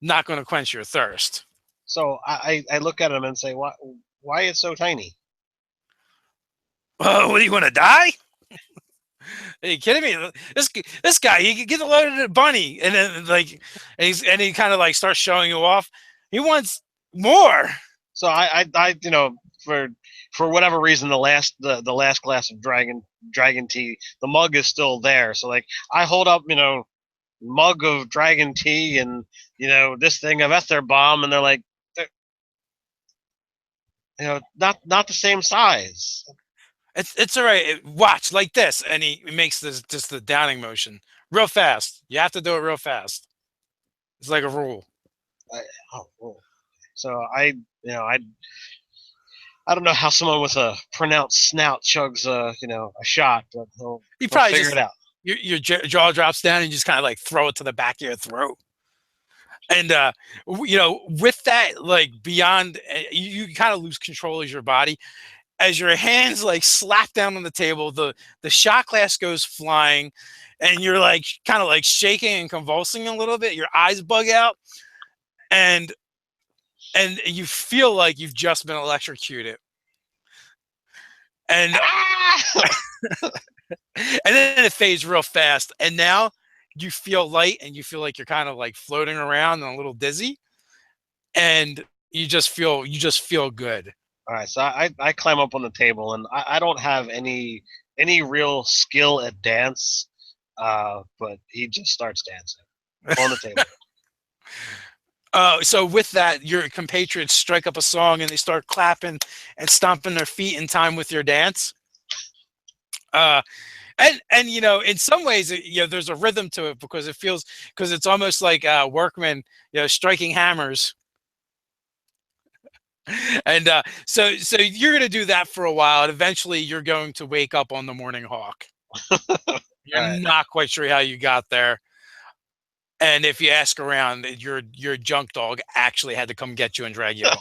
not going to quench your thirst. So I look at him and say, why it's so tiny? Oh, what do you want to die? Are you kidding me? This guy, he could get a load of the bunny, and then and he kind of like starts showing you off. He wants more. So I for whatever reason, the last glass of dragon tea, the mug is still there. So like I hold up, mug of dragon tea and this thing of ether bomb, and they're like, not the same size. It's all right. Watch like this, and he makes this just the downing motion real fast. You have to do it real fast. It's like a rule. So I I don't know how someone with a pronounced snout chugs a shot, but You he'll probably figure just it out. your jaw drops down and you just kind of like throw it to the back of your throat. And with that, like beyond, you kind of lose control of your body as your hands like slap down on the table. The shot glass goes flying, and you're like kind of like shaking and convulsing a little bit. Your eyes bug out, and you feel like you've just been electrocuted. And and then it fades real fast, and now you feel light, and you feel like you're kind of like floating around and a little dizzy, and you just feel good. All right, so I climb up on the table, and I don't have any real skill at dance, but he just starts dancing on the table. So with that, your compatriots strike up a song, and they start clapping and stomping their feet in time with your dance. And in some ways, there's a rhythm to it because it's almost like workmen, striking hammers. And so you're going to do that for a while, and eventually you're going to wake up on the Morning Hawk. You're Right. not quite sure how you got there. And if you ask around, your junk dog actually had to come get you and drag you home.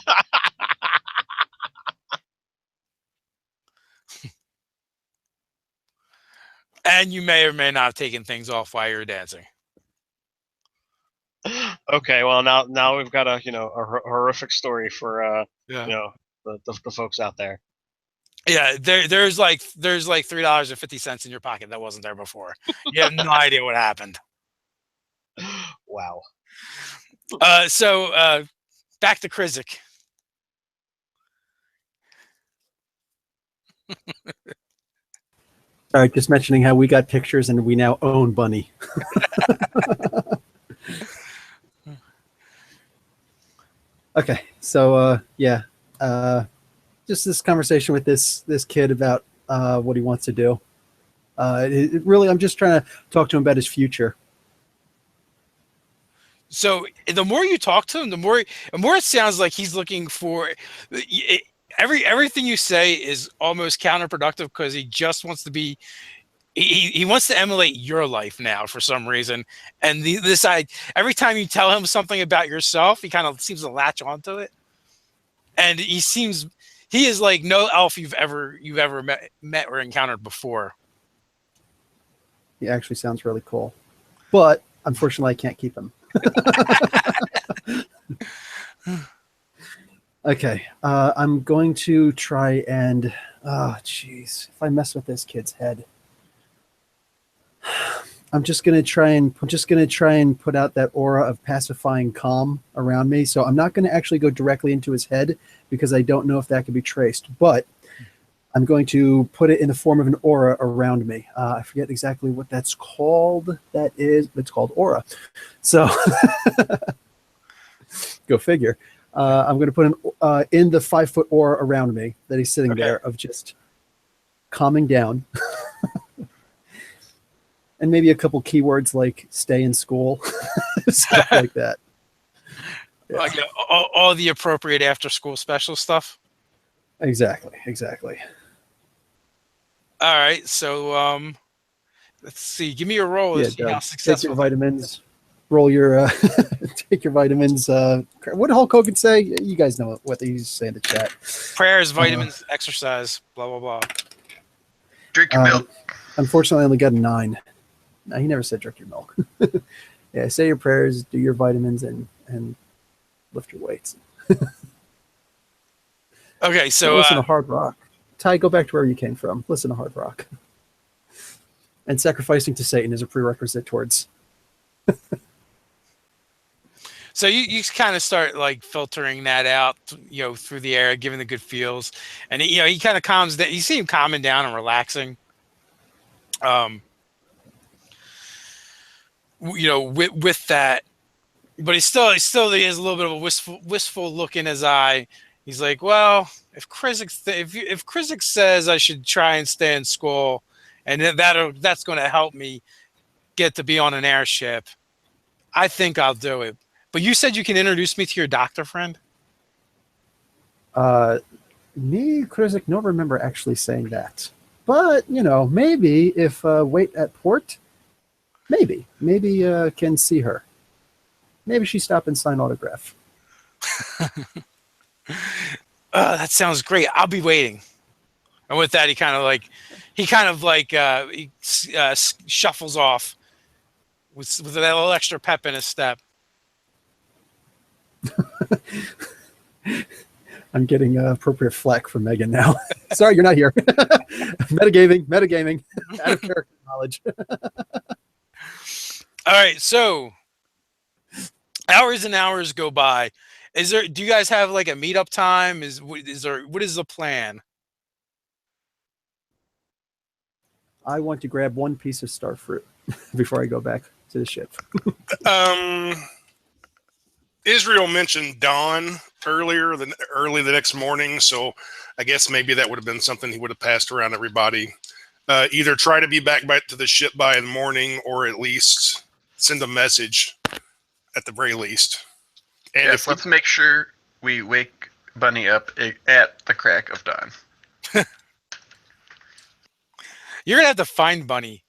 And you may or may not have taken things off while you're dancing. Okay, well now we've got a horrific story for Yeah. the folks out there. Yeah, there's like $3.50 in your pocket that wasn't there before. You have no idea what happened. Wow. So back to Krizik. All right, just mentioning how we got pictures and we now own Bunny. Okay, so just this conversation with this kid about what he wants to do. Really, I'm just trying to talk to him about his future. So the more you talk to him, the more it sounds like he's looking for everything you say is almost counterproductive because he just wants to be. He wants to emulate your life now for some reason, and every time you tell him something about yourself, he kind of seems to latch onto it, and he is like no elf you've ever met or encountered before. He actually sounds really cool, but unfortunately, I can't keep him. Okay, I'm going to try and if I mess with this kid's head, I'm just gonna try and put out that aura of pacifying calm around me. So I'm not going to actually go directly into his head because I don't know if that can be traced, but I'm going to put it in the form of an aura around me. I forget exactly what that's called. It's called aura. So go figure. I'm going to put in the 5-foot aura around me that he's sitting there of just calming down. And maybe a couple keywords like stay in school, stuff like that. Yeah. Like all the appropriate after-school special stuff. Exactly. All right, so let's see. Give me a roll. Yeah, to see how take successful. your vitamins. Roll your take your vitamins. What did Hulk Hogan say? You guys know what he's saying in the chat. Prayers, vitamins, exercise, blah blah blah. Drink your milk. Unfortunately, I only got a 9. No, he never said drink your milk. Yeah, say your prayers, do your vitamins, and lift your weights. Okay, so listen to hard rock. Ty, go back to where you came from. Listen to hard rock. And sacrificing to Satan is a prerequisite towards. So you kind of start like filtering that out, through the air, giving the good feels, and he kind of calms down. You see him calming down and relaxing. With that, but he still has a little bit of a wistful look in his eye. He's like, well, if Krizik says I should try and stay in school, and that's going to help me get to be on an airship, I think I'll do it. But you said you can introduce me to your doctor friend? Me, Krizik, don't remember actually saying that. But, maybe if wait at port, maybe can see her. Maybe she stop and sign autograph. That sounds great. I'll be waiting. And with that, he shuffles off with a little extra pep in his step. I'm getting appropriate flack from Megan now. Sorry, you're not here. Metagaming, out of character knowledge. All right, so hours and hours go by. Do you guys have like a meetup time? What is the plan? I want to grab one piece of star fruit before I go back to the ship. Israel mentioned dawn earlier, early the next morning, so I guess maybe that would have been something he would have passed around everybody. Either try to be back to the ship by the morning, or at least send a message at the very least. And yes, let's make sure we wake Bunny up at the crack of dawn. You're gonna have to find Bunny.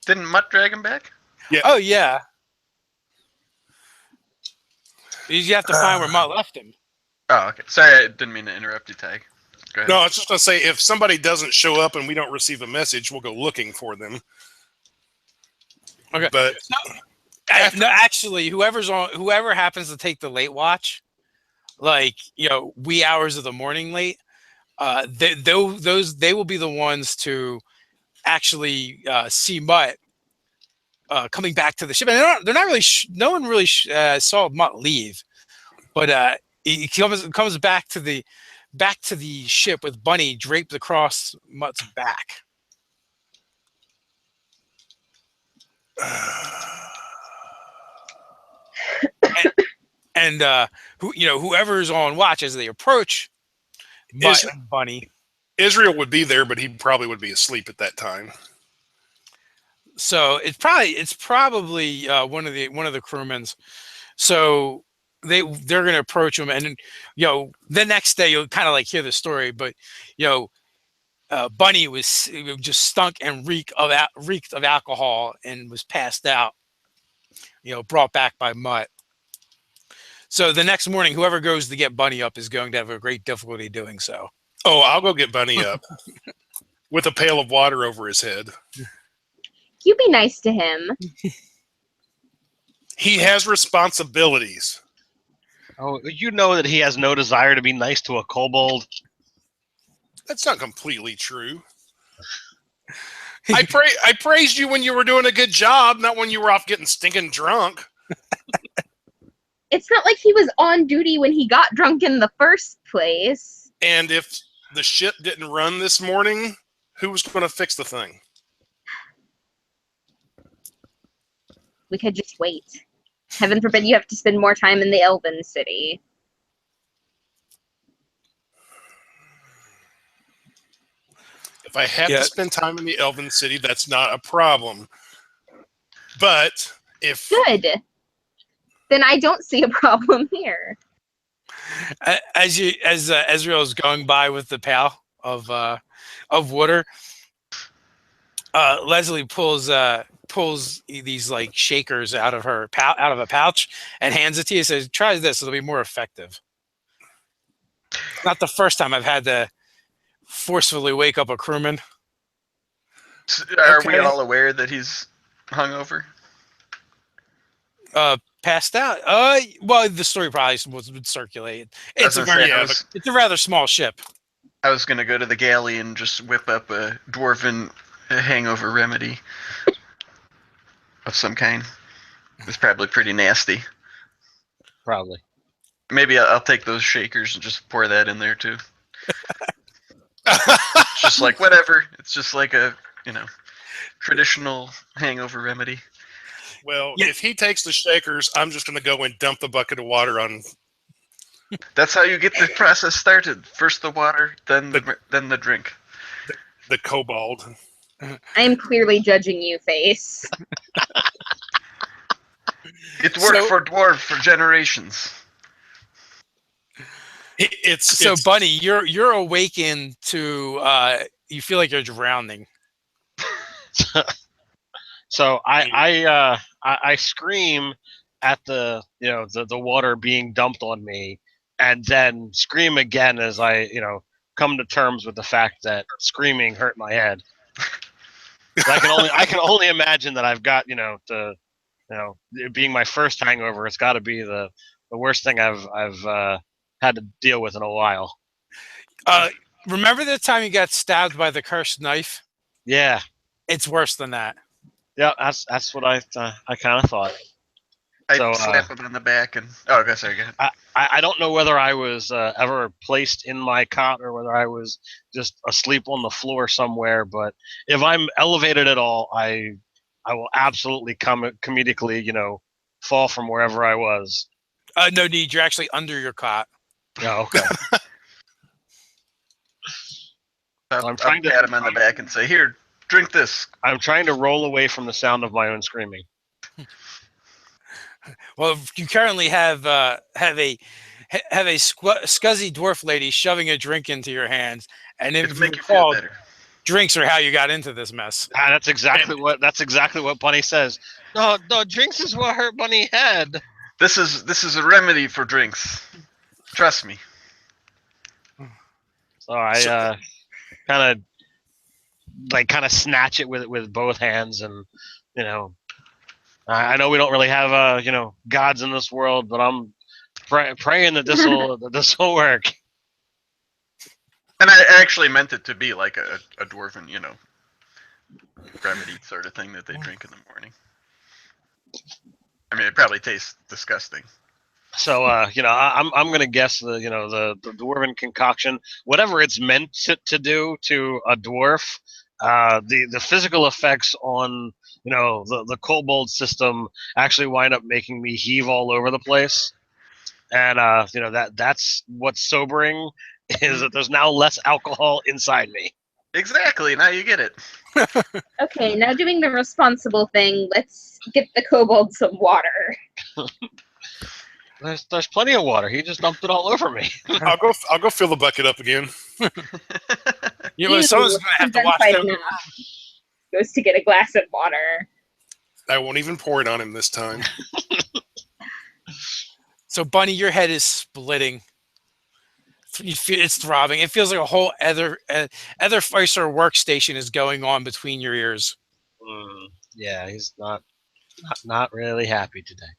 Didn't Mutt drag him back? Yeah. Oh yeah. You have to find where Mutt left him. Oh, okay. Sorry, I didn't mean to interrupt you, Tag. Go ahead. No, I was just going to say, if somebody doesn't show up and we don't receive a message, we'll go looking for them. Okay. But no, actually, whoever happens to take the late watch, like wee hours of the morning late, they will be the ones to actually see Mutt coming back to the ship, and they're not really. No one really saw Mutt leave, but he comes back to the ship with Bunny draped across Mutt's back. and whoever's on watch as they approach Mutt and Bunny. Israel would be there, but he probably would be asleep at that time. So it's probably one of the crewmen's. So they're going to approach him, and the next day you'll kind of like hear the story, but Bunny was just stunk and reeked of alcohol and was passed out. Brought back by Mutt. So the next morning, whoever goes to get Bunny up is going to have a great difficulty doing so. Oh, I'll go get Bunny up with a pail of water over his head. You be nice to him. He has responsibilities. Oh, you know that he has no desire to be nice to a kobold. That's not completely true. I praised you when you were doing a good job, not when you were off getting stinking drunk. It's not like he was on duty when he got drunk in the first place. And if the ship didn't run this morning, who was going to fix the thing? We could just wait. Heaven forbid you have to spend more time in the Elven City. If I have to spend time in the Elven City, that's not a problem. But if... Good. Then I don't see a problem here. As Ezreal is going by with the pail of water, Leslie pulls these like shakers out of a pouch and hands it to you and says, "Try this, it'll be more effective." Not the first time I've had to forcefully wake up a crewman. Are we all aware that he's hungover? Passed out. Well, the story probably would circulate. It's a rather small ship. I was gonna go to the galley and just whip up a dwarven hangover remedy of some kind. It's probably pretty nasty. Probably. Maybe I'll take those shakers and just pour that in there too. Just like whatever. It's just like a traditional hangover remedy. Well, if he takes the shakers, I'm just going to go and dump the bucket of water on. That's how you get the process started. First the water, then the drink. The kobold. I am clearly judging you, Face. It's worked for dwarf for generations. So, Bunny, you're awakened to you feel like you're drowning. So I scream at the the water being dumped on me, and then scream again as I come to terms with the fact that screaming hurt my head. I can only imagine that I've got it being my first hangover. It's got to be the worst thing I've had to deal with in a while. Remember the time you got stabbed by the cursed knife? Yeah, it's worse than that. Yeah, that's what I kind of thought. I'd slap him on the back and sorry, go ahead. I don't know whether I was ever placed in my cot or whether I was just asleep on the floor somewhere. But if I'm elevated at all, I will absolutely comedically fall from wherever I was. No need. You're actually under your cot. Oh, okay. I'm trying to pat him on the back and say, "Here, drink this." I'm trying to roll away from the sound of my own screaming. Well, you currently have a scuzzy dwarf lady shoving a drink into your hands, and if you recall, drinks are how you got into this mess. That's exactly what Bunny says. No, drinks is what hurt Bunny head. This is a remedy for drinks. Trust me. So I kind of snatch it with both hands, and I know we don't really have gods in this world, but I'm praying that this will work. And I actually meant it to be like a dwarven remedy sort of thing that they drink in the morning. I mean, it probably tastes disgusting. So I'm gonna guess the dwarven concoction, whatever it's meant to do to a dwarf, the physical effects on the kobold system actually wind up making me heave all over the place, and that's what's sobering is that there's now less alcohol inside me. Exactly. Now you get it. Okay, now doing the responsible thing. Let's get the kobold some water. There's plenty of water. He just dumped it all over me. I'll go fill the bucket up again. Someone's gonna have to watch them. Goes to get a glass of water. I won't even pour it on him this time. So, Bunny, your head is splitting. You feel it's throbbing. It feels like a whole Aether workstation is going on between your ears. Yeah, he's not really happy today.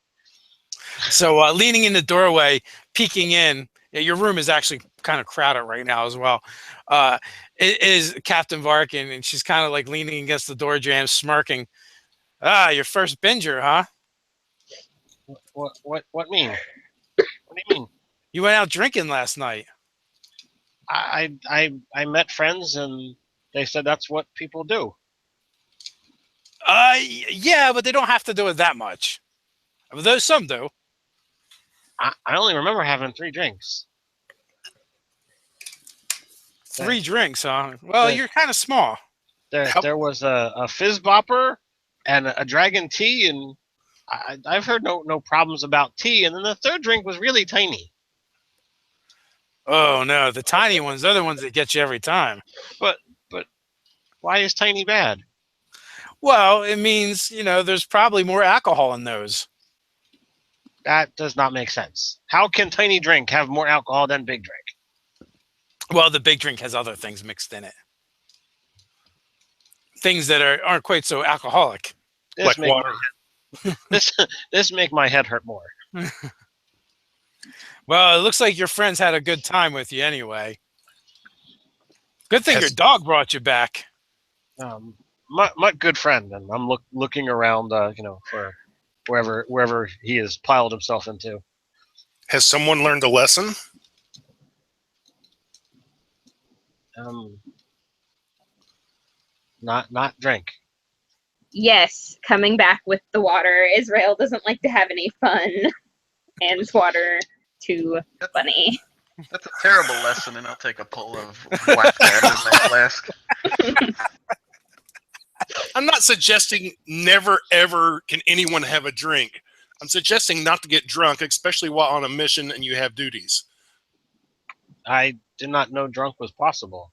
So, leaning in the doorway, peeking in, your room is actually kind of crowded right now as well. It is Captain Varkin, and she's kind of like leaning against the door jamb, smirking. Your first binger, huh? What mean? What do you mean? You went out drinking last night. I met friends and they said that's what people do. Yeah, but they don't have to do it that much. Though some do. I only remember having 3 drinks. 3 drinks, huh? Well, you're kind of small. There was a fizz bopper and a dragon tea, and I've heard no problems about tea. And then the 3rd drink was really tiny. Oh no, the tiny ones are the ones that get you every time. But why is tiny bad? Well, it means there's probably more alcohol in those. That does not make sense. How can tiny drink have more alcohol than big drink? Well, the big drink has other things mixed in it. Things that aren't quite so alcoholic. Like water. This make my head hurt more. Well, it looks like your friends had a good time with you anyway. Good thing your dog brought you back. My good friend, and I'm looking around, for wherever he has piled himself into. Has someone learned a lesson? Not drink. Yes, coming back with the water. Israel doesn't like to have any fun. Hands water to Bunny. That's a terrible lesson, and I'll take a pull of whack out of my flask. I'm not suggesting never, ever can anyone have a drink. I'm suggesting not to get drunk, especially while on a mission and you have duties. I did not know drunk was possible.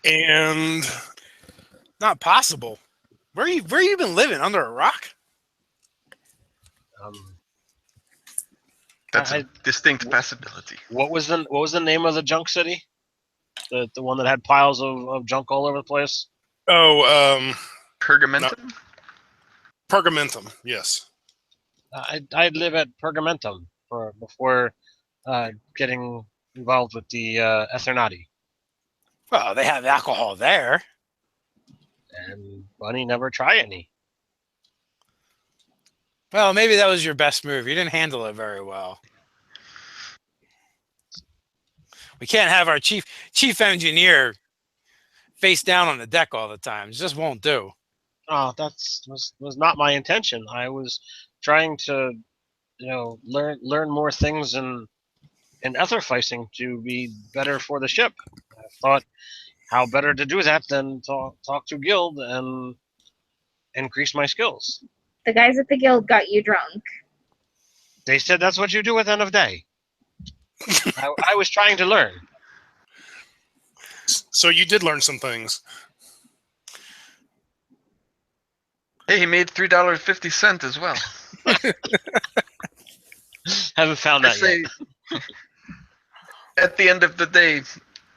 And Not possible. Where you been living? Under a rock? That's I- a distinct possibility. What was the name of the junk city? The one that had piles of junk all over the place. Pergamentum? Pergamentum, yes. I'd live at Pergamentum before getting involved with the Ethernati. Well, they have alcohol there. And Bunny never try any. Well, maybe that was your best move. You didn't handle it very well. We can't have our chief engineer face down on the deck all the time. It just won't do. Oh, was not my intention. I was trying to, learn more things in etherfacing to be better for the ship. I thought, how better to do that than talk to Guild and increase my skills. The guys at the guild got you drunk. They said that's what you do at the end of day. I was trying to learn. So you did learn some things. Hey, he made $3.50 as well. Haven't found I that say, yet. at the end of the day,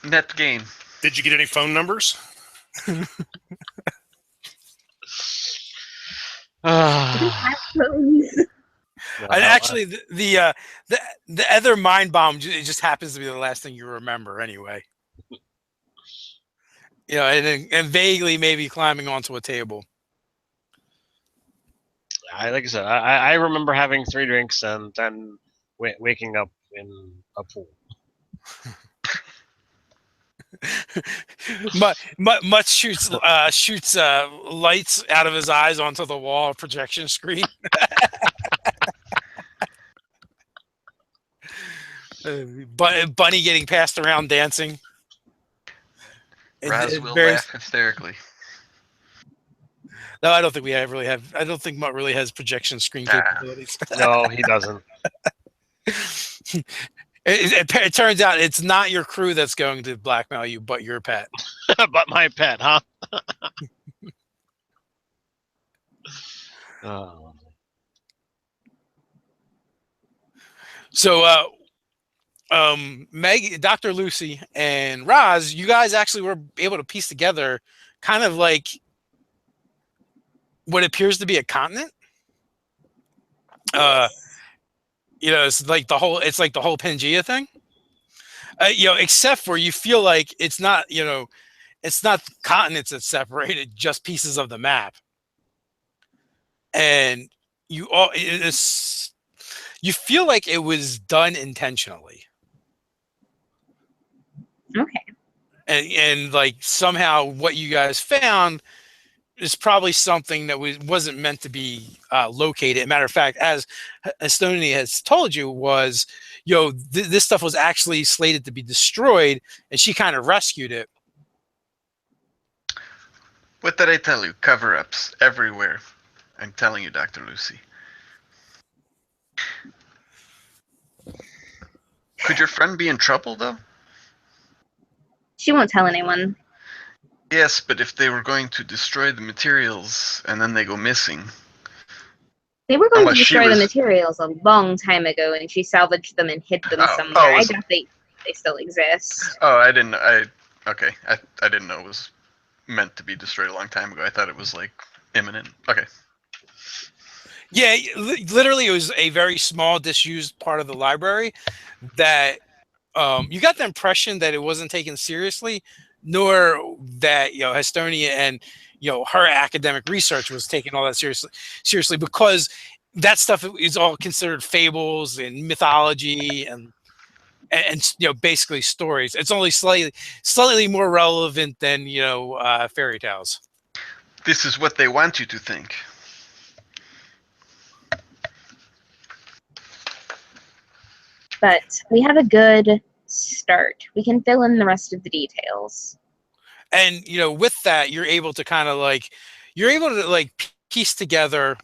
net gain. Did you get any phone numbers? Phones. And actually, the other mind bomb, it just happens to be the last thing you remember anyway. And vaguely maybe climbing onto a table. Like I said, I remember having 3 drinks and then waking up in a pool. Mutt shoots lights out of his eyes onto the wall projection screen. Bunny getting passed around dancing. Raz will laugh hysterically. No, I don't think really have. I don't think Mutt really has projection screen capabilities. No, he doesn't. It turns out it's not your crew that's going to blackmail you, but your pet. But my pet, huh? Oh. So, Meg, Dr. Lucy, and Roz, you guys actually were able to piece together kind of like what appears to be a continent. It's like the whole Pangea thing. Except for you feel like it's not continents that separated, just pieces of the map. And you feel like it was done intentionally. Okay. And like somehow what you guys found is probably something that wasn't meant to be located. Matter of fact, as Estonia has told you, was this stuff was actually slated to be destroyed, and she kind of rescued it. What did I tell you? Cover-ups everywhere. I'm telling you, Dr. Lucy. Could your friend be in trouble, though? She won't tell anyone. Yes, but if they were going to destroy the materials and then they go missing. They were going to Unless she destroy the was- materials a long time ago, and she salvaged them and hid them somewhere. I doubt they still exist. Oh, I didn't. Okay. I didn't know it was meant to be destroyed a long time ago. I thought it was like imminent. Okay. Yeah, literally, it was a very small, disused part of the library that you got the impression that it wasn't taken seriously, nor that Hestonia and her academic research was taken all that seriously, because that stuff is all considered fables and mythology and basically stories. It's only slightly more relevant than fairy tales. This is what they want you to think. But we have a good start. We can fill in the rest of the details. And with that, you're able to piece together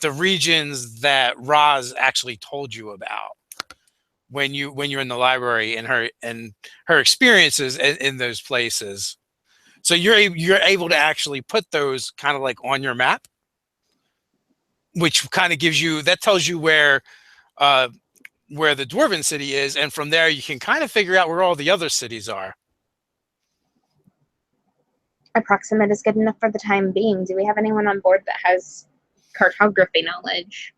the regions that Roz actually told you about when you're in the library, and her experiences in those places. So you're able to actually put those kind of like on your map, which kind of tells you where the Dwarven city is, and from there you can kind of figure out where all the other cities are. Approximate is good enough for the time being. Do we have anyone on board that has cartography knowledge?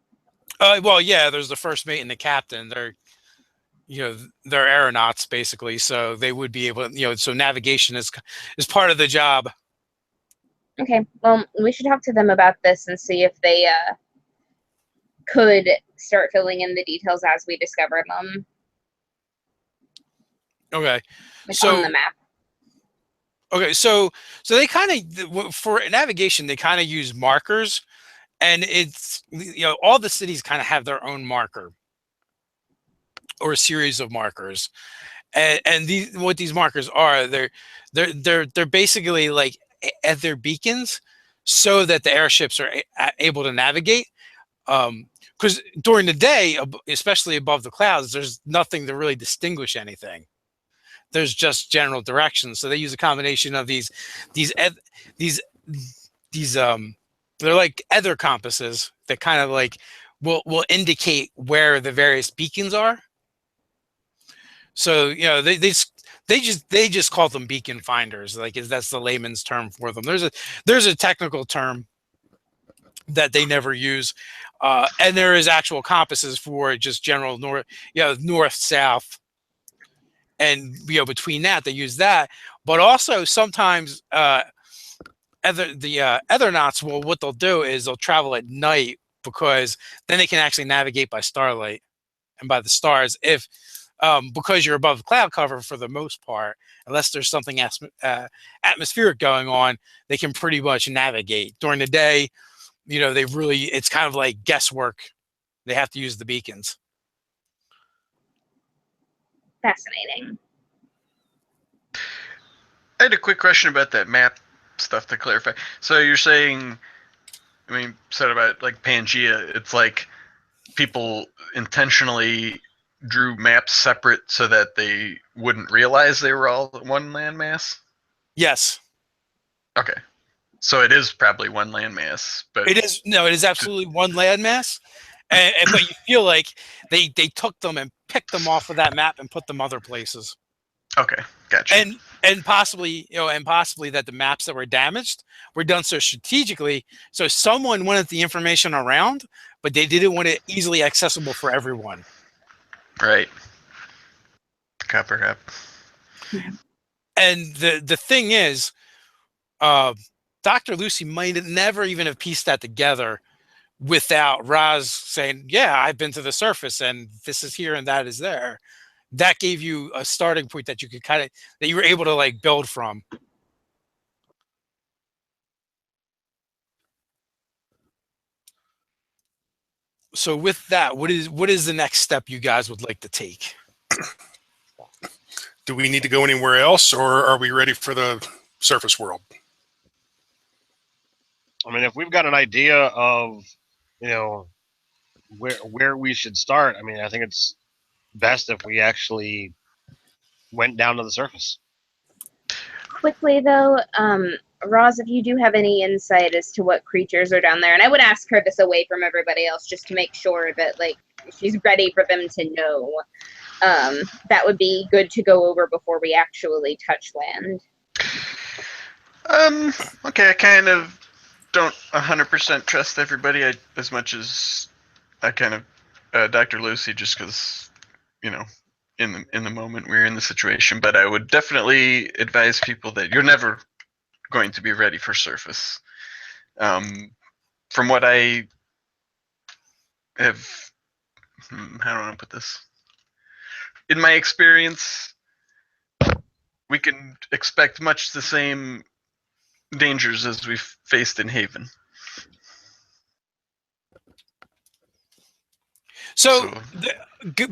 Well, yeah, there's the first mate and the captain. They're aeronauts basically, so they would be able to, so navigation is part of the job. Okay, well, we should talk to them about this and see if they could start filling in the details as we discover them. Okay, Like so on the map. okay, so they kind of, for navigation, they kind of use markers, and it's, all the cities kind of have their own marker or a series of markers, and what these markers are, they're basically like Aether beacons, so that the airships are able to navigate. Because during the day, especially above the clouds, there's nothing to really distinguish anything. There's just general directions. So they use a combination of these they're like Aether compasses that kind of like will indicate where the various beacons are. So they just call them beacon finders. Like, that's the layman's term for them. There's a technical term that they never use, and there is actual compasses for just general north, south, and between that they use that. But also sometimes Ethernauts what they'll do is they'll travel at night, because then they can actually navigate by starlight and by the stars. If because you're above cloud cover for the most part, unless there's something atmospheric going on, they can pretty much navigate. During the day, it's kind of like guesswork. They have to use the beacons. Fascinating. I had a quick question about that map stuff to clarify. So you're saying, said about like Pangea, it's like people intentionally drew maps separate so that they wouldn't realize they were all one landmass? Yes. Okay. So it is probably one landmass, but it is absolutely one landmass, but you feel like they took them and picked them off of that map and put them other places. Okay, gotcha. And possibly that the maps that were damaged were done so strategically, so someone wanted the information around, but they didn't want it easily accessible for everyone. Right. Copper up. And the thing is, Dr. Lucy might never even have pieced that together without Raz saying, yeah, I've been to the surface and this is here and that is there. That gave you a starting point that you could that you were able to like build from. So with that, what is the next step you guys would like to take? Do we need to go anywhere else, or are we ready for the surface world? If we've got an idea of, where we should start, I think it's best if we actually went down to the surface. Quickly though, Roz, if you do have any insight as to what creatures are down there, and I would ask her this away from everybody else just to make sure that like she's ready for them to know, that would be good to go over before we actually touch land. Okay, I kind of don't 100% trust everybody as much as I kind of Dr. Lucy, just because, in the moment we're in the situation. But I would definitely advise people that you're never going to be ready for surface. From what I have, how do I want to put this? In my experience, we can expect much the same dangers as we've faced in Haven. So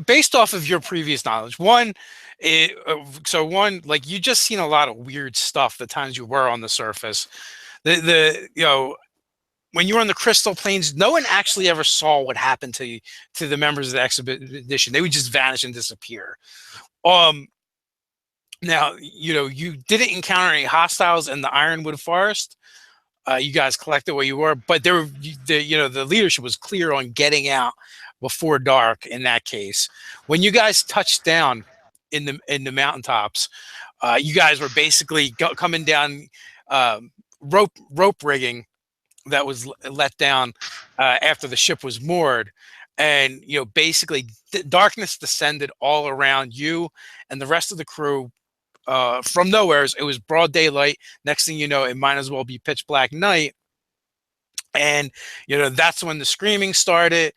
based off of your previous knowledge, like you just seen a lot of weird stuff the times you were on the surface. when you were on the Crystal Plains, no one actually ever saw what happened to the members of the expedition. They would just vanish and disappear. Now, you didn't encounter any hostiles in the Ironwood Forest. You guys collected where you were, but the leadership was clear on getting out before dark. In that case, when you guys touched down in the mountaintops, you guys were basically coming down rope rigging that was let down after the ship was moored, and basically darkness descended all around you and the rest of the crew. From nowhere, it was broad daylight. Next thing you know, it might as well be pitch black night, and that's when the screaming started.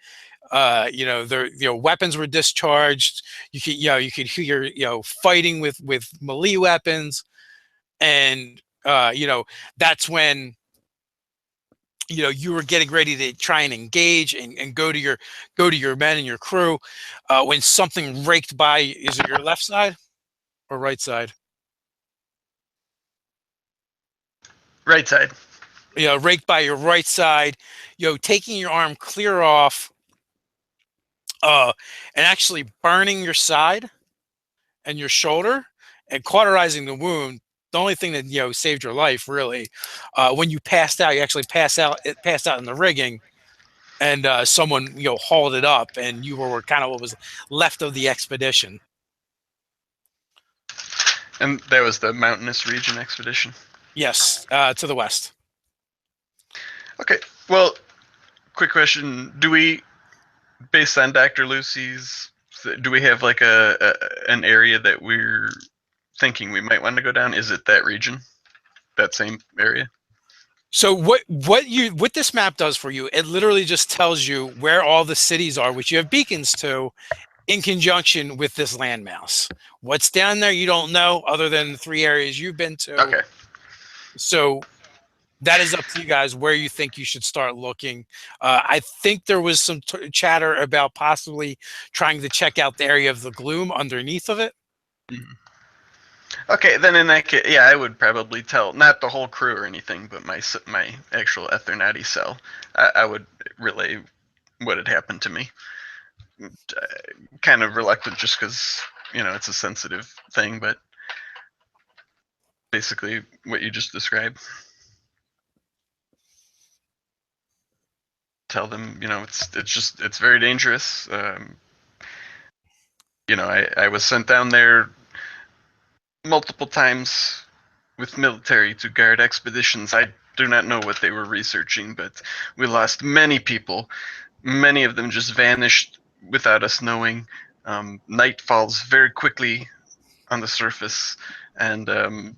Weapons were discharged. You could hear fighting with melee weapons, and that's when you were getting ready to try and engage and go to your men and your crew, when something raked by. Is it your left side or right side? Right side. Raked by your right side, taking your arm clear off, and actually burning your side and your shoulder and cauterizing the wound. The only thing that saved your life, really, when you passed out, you actually passed out in the rigging, and someone hauled it up, and you were kind of what was left of the expedition. And that was the mountainous region expedition? Yes, to the west. Okay, well, quick question. Do we, based on Dr. Lucy's, do we have like an area that we're thinking we might want to go down? Is it that region? That same area? So what this map does for you, it literally just tells you where all the cities are, which you have beacons to, in conjunction with this landmass. What's down there, you don't know, other than the 3 areas you've been to. Okay. So that is up to you guys where you think you should start looking. I think there was some chatter about possibly trying to check out the area of the gloom underneath of it. Mm-hmm. Okay, then in that case, yeah, I would probably tell, not the whole crew or anything, but my actual Ethernati cell. I would relay what had happened to me. Kind of reluctant just because, it's a sensitive thing, but basically what you just described. Tell them, it's very dangerous. I was sent down there multiple times with military to guard expeditions. I do not know what they were researching, but we lost many people. Many of them just vanished without us knowing. Night falls very quickly on the surface, and on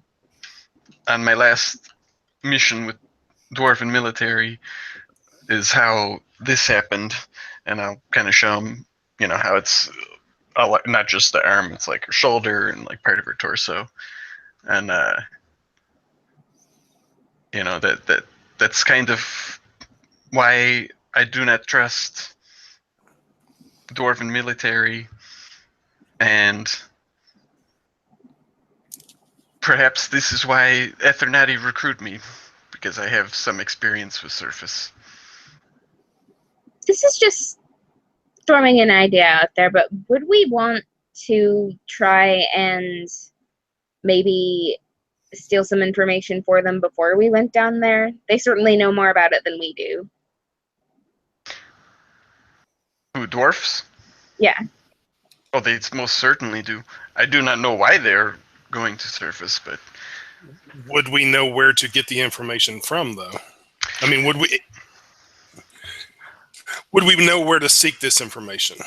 my last mission with Dwarven military is how this happened, and I'll kind of show them, how it's not just the arm, it's like her shoulder and like part of her torso, and that's kind of why I do not trust Dwarven military, and perhaps this is why Ethernati recruit me, because I have some experience with surface. This is just throwing an idea out there, but would we want to try and maybe steal some information for them before we went down there? They certainly know more about it than we do. Who, dwarfs? Yeah. Oh, they most certainly do. I do not know why they're going to surface, but... Would we know where to get the information from, though? I mean, would we know where to seek this information?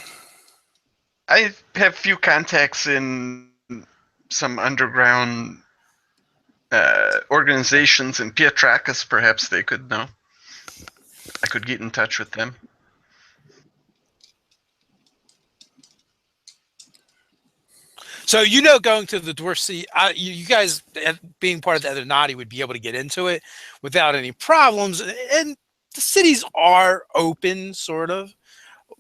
I have few contacts in some underground organizations in Pietrakas. Perhaps they could know. I could get in touch with them. So going to the Dwarf Sea, you guys being part of the Ethernati would be able to get into it without any problems, and the cities are open, sort of.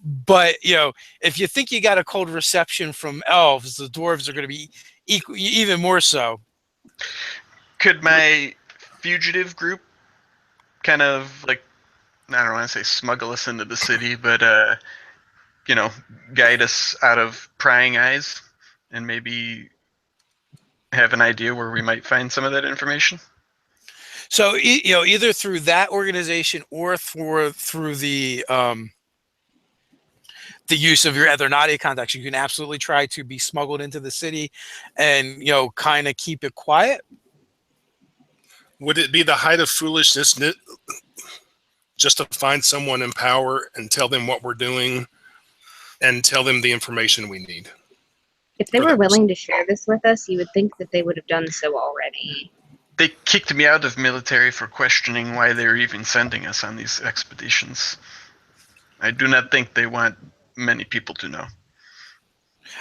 But if you think you got a cold reception from elves, the dwarves are going to be even more so. Could my fugitive group kind of like I don't want to say smuggle us into the city, but guide us out of prying eyes, and maybe have an idea where we might find some of that information. So either through that organization or through the use of your Ethernati contacts, you can absolutely try to be smuggled into the city, and kind of keep it quiet. Would it be the height of foolishness just to find someone in power and tell them what we're doing and tell them the information we need? If they were willing to share this with us, you would think that they would have done so already. They kicked me out of military for questioning why they're even sending us on these expeditions. I do not think they want many people to know.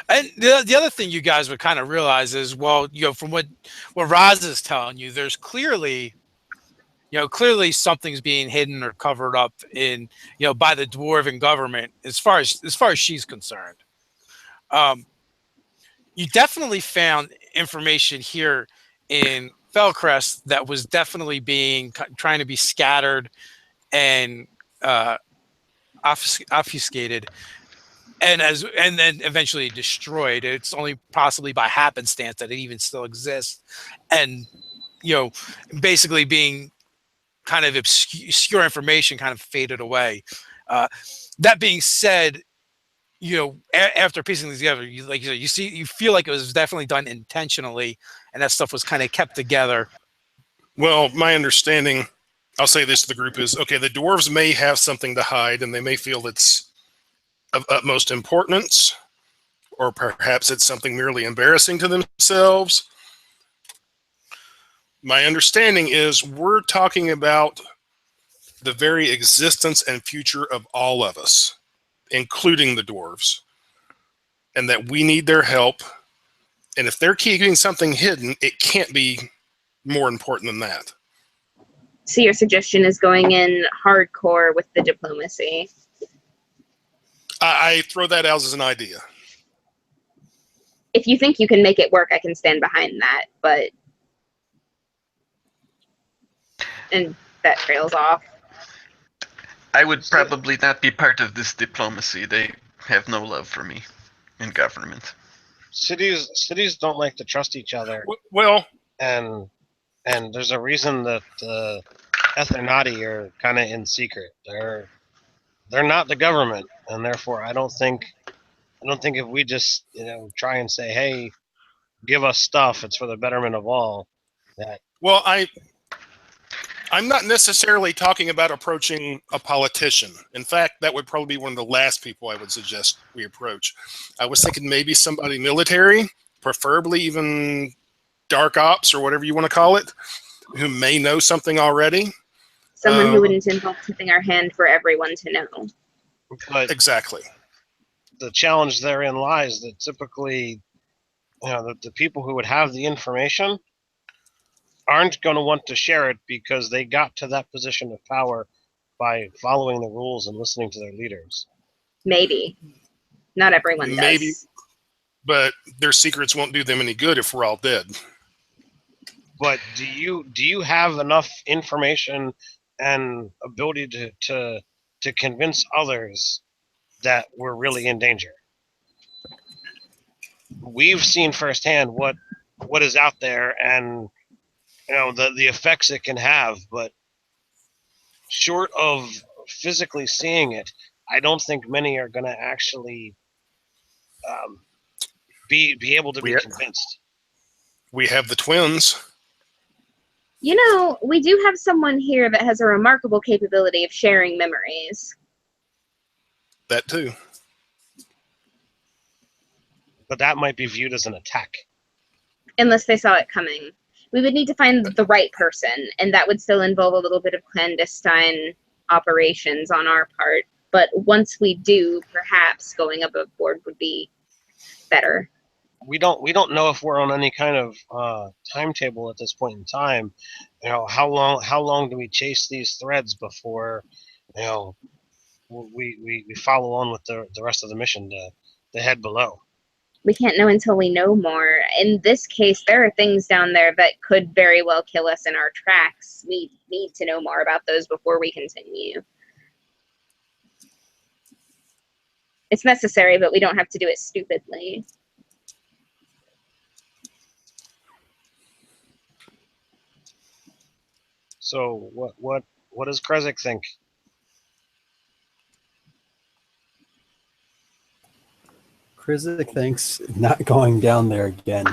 And the other thing you guys would kind of realize is, well, from what Raz is telling you, there's clearly something's being hidden or covered up in, by the dwarven government as far as she's concerned. You definitely found information here in Felcrest that was definitely trying to be scattered and obfuscated, and then eventually destroyed. It's only possibly by happenstance that it even still exists, and basically being kind of obscure information kind of faded away. That being said, after piecing these together, you feel like it was definitely done intentionally, and that stuff was kind of kept together. Well, my understanding, I'll say this to the group, is, okay, the dwarves may have something to hide, and they may feel it's of utmost importance, or perhaps it's something merely embarrassing to themselves. My understanding is we're talking about the very existence and future of all of us, including the dwarves, and that we need their help. And if they're keeping something hidden, it can't be more important than that. So your suggestion is going in hardcore with the diplomacy. I throw that out as an idea. If you think you can make it work, I can stand behind that, and that trails off. I would probably not be part of this diplomacy. They have no love for me in government. Cities don't like to trust each other. Well, and there's a reason that the Ethernati are kind of in secret. They're not the government, and therefore I don't think if we just try and say, hey, give us stuff, it's for the betterment of all. Well, I'm not necessarily talking about approaching a politician. In fact, that would probably be one of the last people I would suggest we approach. I was thinking maybe somebody military, preferably even dark ops or whatever you want to call it, who may know something already. Someone who wouldn't involve tipping our hand for everyone to know. But exactly. The challenge therein lies that typically, the people who would have the information aren't going to want to share it because they got to that position of power by following the rules and listening to their leaders. Maybe. Not everyone does. Maybe, but their secrets won't do them any good if we're all dead. But do you have enough information and ability to convince others that we're really in danger? We've seen firsthand what is out there, and the effects it can have, but short of physically seeing it, I don't think many are going to actually be able to be convinced. We have the twins. We do have someone here that has a remarkable capability of sharing memories. That too. But that might be viewed as an attack. Unless they saw it coming. We would need to find the right person, and that would still involve a little bit of clandestine operations on our part. But once we do, perhaps going above board would be better. We don't know if we're on any kind of timetable at this point in time. How long do we chase these threads before we follow on with the rest of the mission to head below? We can't know until we know more. In this case, there are things down there that could very well kill us in our tracks. We need to know more about those before we continue. It's necessary, but we don't have to do it stupidly. So what does Krezek think? Krizik thinks not going down there again.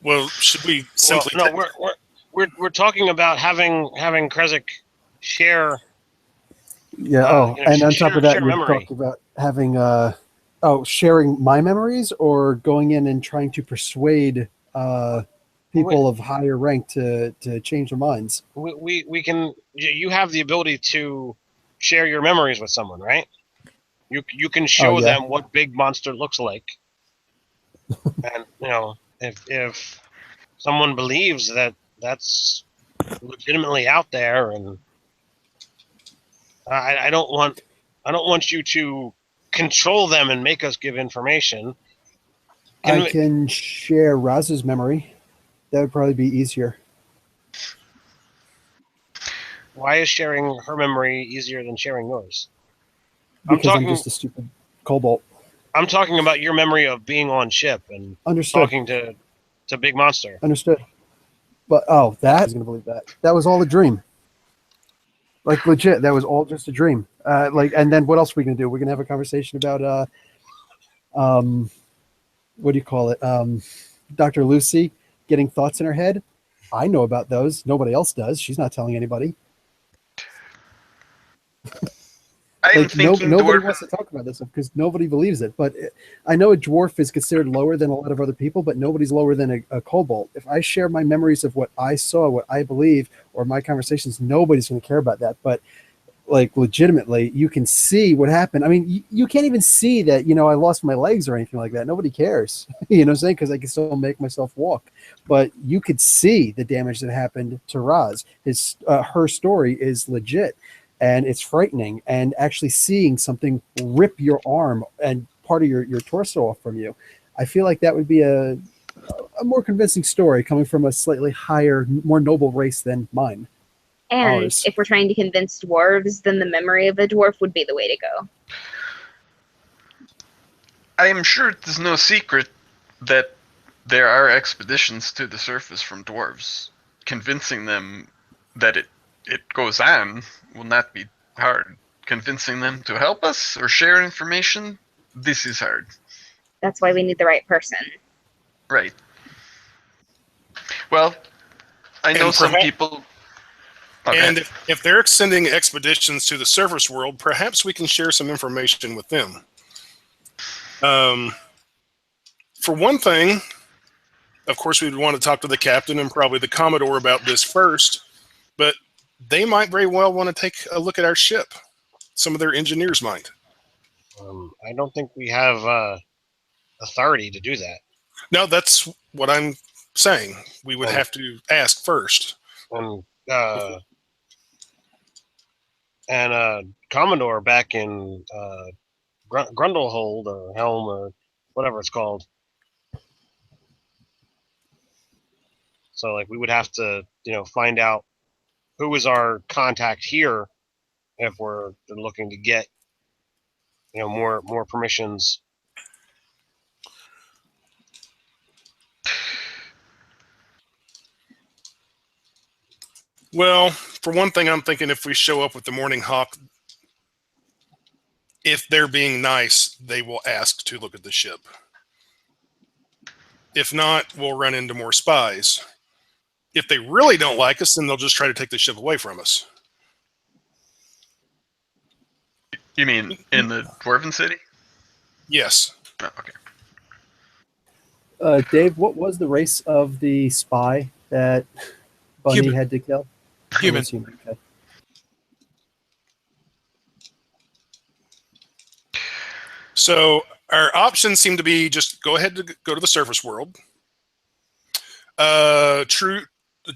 Well, should we simply? Well, no, we're talking about having Krezek share. Yeah. And on top of that, share you're memory. talking about having sharing my memories or going in and trying to persuade people of higher rank to change their minds. We can. You have the ability to share your memories with someone, right? You can show yeah. them what big monster looks like, and if someone believes that that's legitimately out there, and I don't want you to control them and make us give information. I can share Raz's memory. That would probably be easier. Why is sharing her memory easier than sharing yours? Because I'm just a stupid kobold. I'm talking about your memory of being on ship and Understood. talking to Big Monster. Understood. But that I was gonna believe that. That was all a dream. Like legit, that was all just a dream. And then what else are we gonna do? We're gonna have a conversation about what do you call it? Dr. Lucy getting thoughts in her head. I know about those. Nobody else does. She's not telling anybody. Nobody wants to talk about this stuff because nobody believes it. But I know a dwarf is considered lower than a lot of other people, but nobody's lower than a kobold. If I share my memories of what I saw, what I believe, or my conversations, nobody's going to care about that. But like legitimately, you can see what happened. I mean, you can't even see that, I lost my legs or anything like that. Nobody cares, you know what I'm saying? Because I can still make myself walk. But you could see the damage that happened to Raz. Her story is legit. And it's frightening, and actually seeing something rip your arm and part of your torso off from you, I feel like that would be a more convincing story coming from a slightly higher, more noble race than mine. And Ours. if we're trying to convince dwarves, then the memory of a dwarf would be the way to go. I am sure it's no secret that there are expeditions to the surface from dwarves. Convincing them that it goes on will not be hard. Convincing them to help us or share information, this is hard. That's why we need the right person. Right. Well, I know some people... Okay. And if they're sending expeditions to the surface world, perhaps we can share some information with them. For one thing, of course, we'd want to talk to the captain and probably the Commodore about this first, but they might very well want to take a look at our ship. Some of their engineers might. I don't think we have authority to do that. No, that's what I'm saying. We would have to ask first. And Commodore back in Grundlehold or Helm or whatever it's called. So like we would have to find out who is our contact here if we're looking to get more permissions. Well, for one thing, I'm thinking if we show up with the Morning Hawk, if they're being nice, they will ask to look at the ship. If not, we'll run into more spies. If they really don't like us, then they'll just try to take the ship away from us. You mean in the Dwarven City? Yes. Oh, okay. Dave, what was the race of the spy that Bunny Human. had to kill? Human. Okay. So our options seem to be just go ahead to go to the surface world.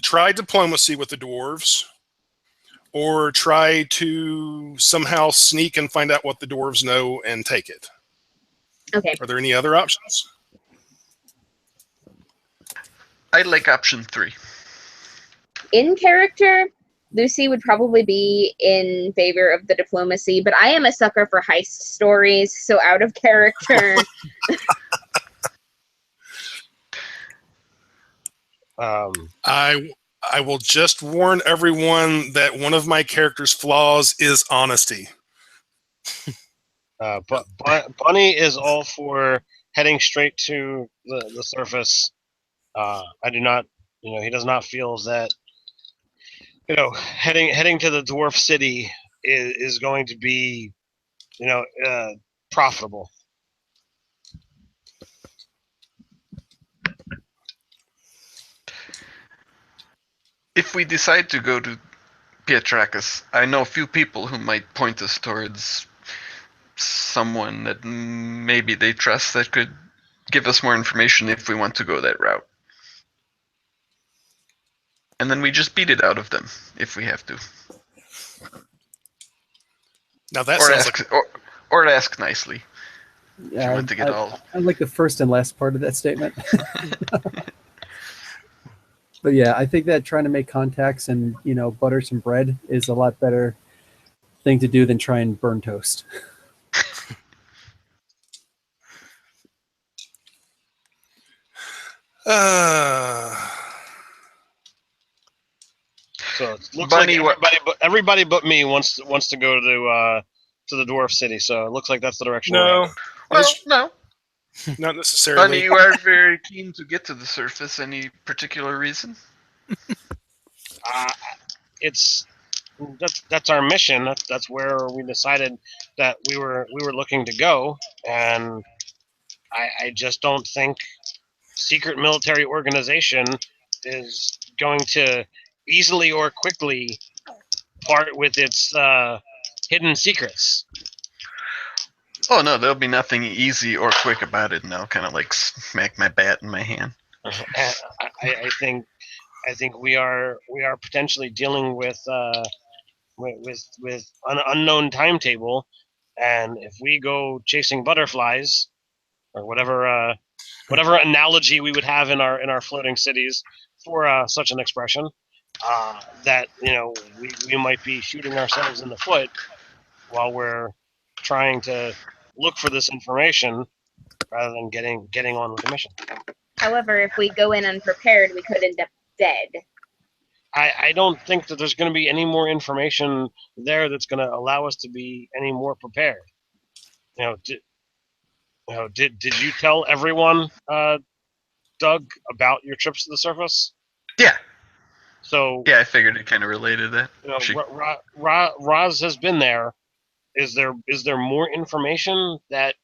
Try diplomacy with the dwarves, or try to somehow sneak and find out what the dwarves know and take it. Okay. Are there any other options? I like option 3. In character, Lucy would probably be in favor of the diplomacy, but I am a sucker for heist stories, so out of character. I will just warn everyone that one of my character's flaws is honesty. But Bunny is all for heading straight to the surface. I do not, he does not feel that, heading to the dwarf city is going to be, profitable. If we decide to go to Pietrakas, I know a few people who might point us towards someone that maybe they trust that could give us more information if we want to go that route. And then we just beat it out of them if we have to. Now that Or sounds ask, like or ask nicely. If you Yeah, want to get all. I like the first and last part of that statement. But yeah, I think that trying to make contacts and butter some bread is a lot better thing to do than try and burn toast. So it looks Bunny, like everybody but me wants to go to the dwarf city. So it looks like that's the direction. no, Well, no. not necessarily. Bunny, you are very keen to get to the surface. Any particular reason? That's our mission. That's where we decided that we were looking to go, and I just don't think secret military organization is going to easily or quickly part with its hidden secrets. Oh no, there'll be nothing easy or quick about it, and I'll kind of like smack my bat in my hand. I think we are potentially dealing with an unknown timetable, and if we go chasing butterflies or whatever analogy we would have in our floating cities for such an expression, that we might be shooting ourselves in the foot while we're trying to look for this information rather than getting on with the mission. However, if we go in unprepared, we could end up dead. I don't think that there's going to be any more information there that's going to allow us to be any more prepared. Did you tell everyone, Doug, about your trips to the surface? Yeah. So Yeah, I figured it kind of related that. Roz has been there. Is there more information that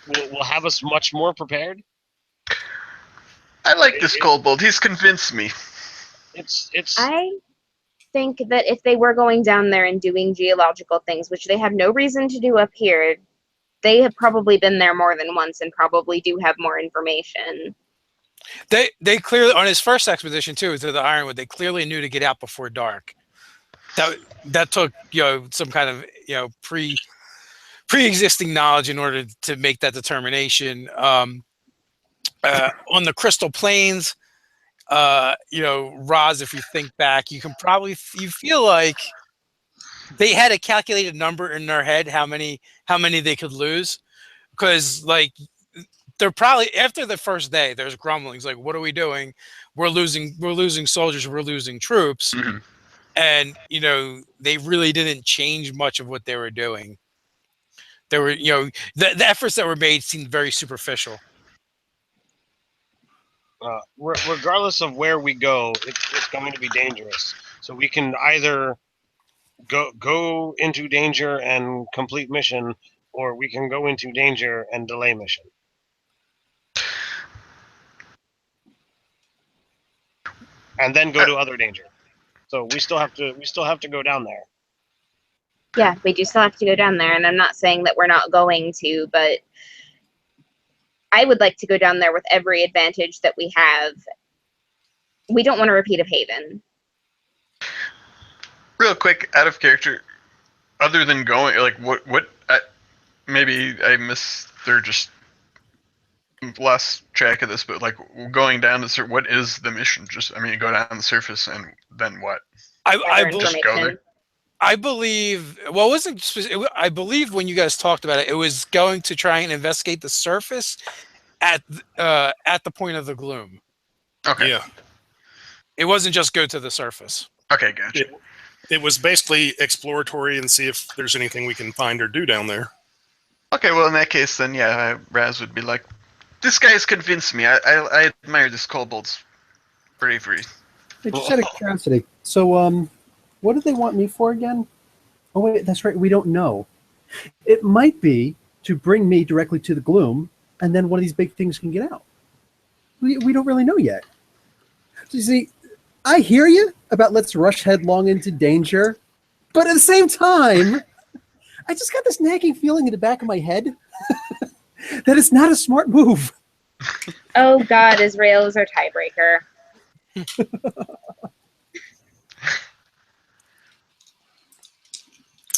will have us much more prepared? I like this kobold. He's convinced me. It's. I think that if they were going down there and doing geological things, which they have no reason to do up here, they have probably been there more than once and probably do have more information. They clearly, on his first expedition too to the Ironwood, they clearly knew to get out before dark. That took some kind of pre-existing knowledge in order to make that determination. On the Crystal Plains, Roz, if you think back, you feel like they had a calculated number in their head how many they could lose, because they're probably, after the first day there's grumblings like, what are we doing? We're losing soldiers, we're losing troops. Mm-hmm. And they really didn't change much of what they were doing. There were the efforts that were made seemed very superficial. Regardless of where we go, it's going to be dangerous. So we can either go into danger and complete mission, or we can go into danger and delay mission. And then go to other danger. So we still have to go down there. Yeah, we do still have to go down there, and I'm not saying that we're not going to, but I would like to go down there with every advantage that we have. We don't want a repeat of Haven. Real quick, out of character, other than going, maybe I missed or just lost track of this, but going down what is the mission? Go down the surface and then what? I gather Just go information. I believe. Well, it wasn't. I believe when you guys talked about it, it was going to try and investigate the surface at the point of the gloom. Okay. Yeah. It wasn't just go to the surface. Okay, gotcha. It was basically exploratory and see if there's anything we can find or do down there. Okay, well in that case, then yeah, Raz would be like, "This guy's convinced me. I admire this kobold's bravery." Hey, just out of curiosity. So, what do they want me for again? Oh wait, that's right. We don't know. It might be to bring me directly to the gloom, and then one of these big things can get out. We don't really know yet. So you see, I hear you about let's rush headlong into danger, but at the same time, I just got this nagging feeling in the back of my head that it's not a smart move. Oh God, Israel is our tiebreaker.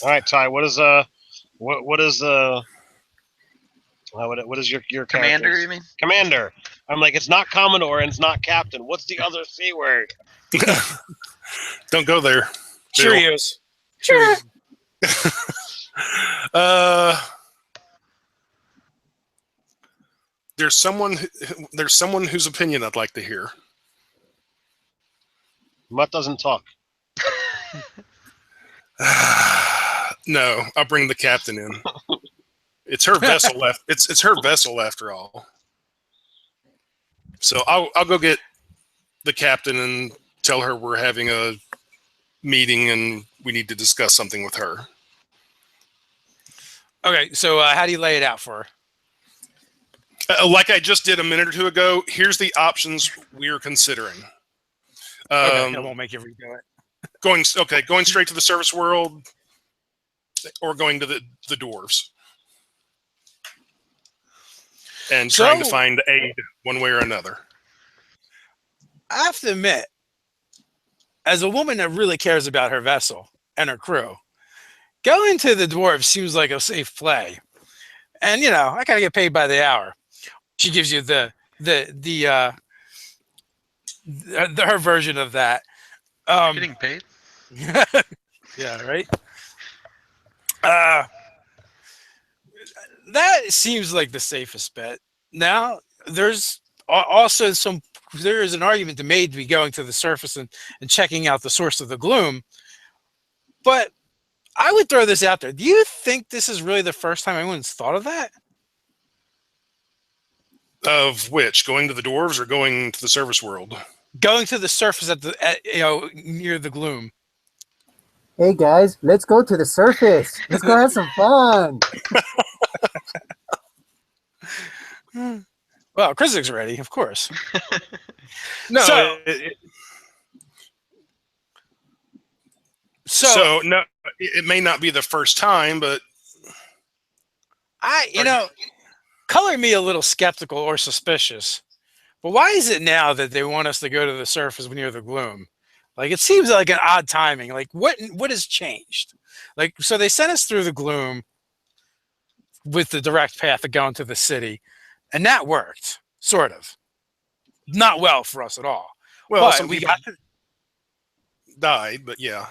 All right, Ty. What is what is your Commander, character's- you mean? Commander? I'm like, it's not Commodore and it's not Captain. What's the other C word? Don't go there. Bill. Cheerios. Sure. There's someone whose opinion I'd like to hear. Mutt doesn't talk. No, I'll bring the captain in. It's her vessel left. It's her vessel after all. So I'll go get the captain and tell her we're having a meeting and we need to discuss something with her. Okay, so how do you lay it out for her? Like I just did a minute or two ago, here's the options we're considering. Okay, I won't make you redo it. Going straight to the surface world, or going to the dwarves, and trying to So- find aid one way or another. I have to admit, as a woman that really cares about her vessel and her crew, going to the dwarves seems like a safe play. And I gotta get paid by the hour. She gives you her version of that. Getting paid? Yeah, right. That seems like the safest bet. Now, there's also there is an argument to made to be going to the surface and checking out the source of the gloom. But I would throw this out there. Do you think this is really the first time anyone's thought of that? Of which, going to the dwarves or going to the surface world? Going to the surface near the gloom. Hey guys, let's go to the surface. Let's go have some fun. Well, Krizzik's ready, of course. No. So- So no, it may not be the first time, but color me a little skeptical or suspicious. But why is it now that they want us to go to the surface near the gloom? Like, it seems like an odd timing. Like, what has changed? Like, so they sent us through the gloom with the direct path of going to the city, and that worked, sort of. Not well for us at all. well, But some people died, but yeah.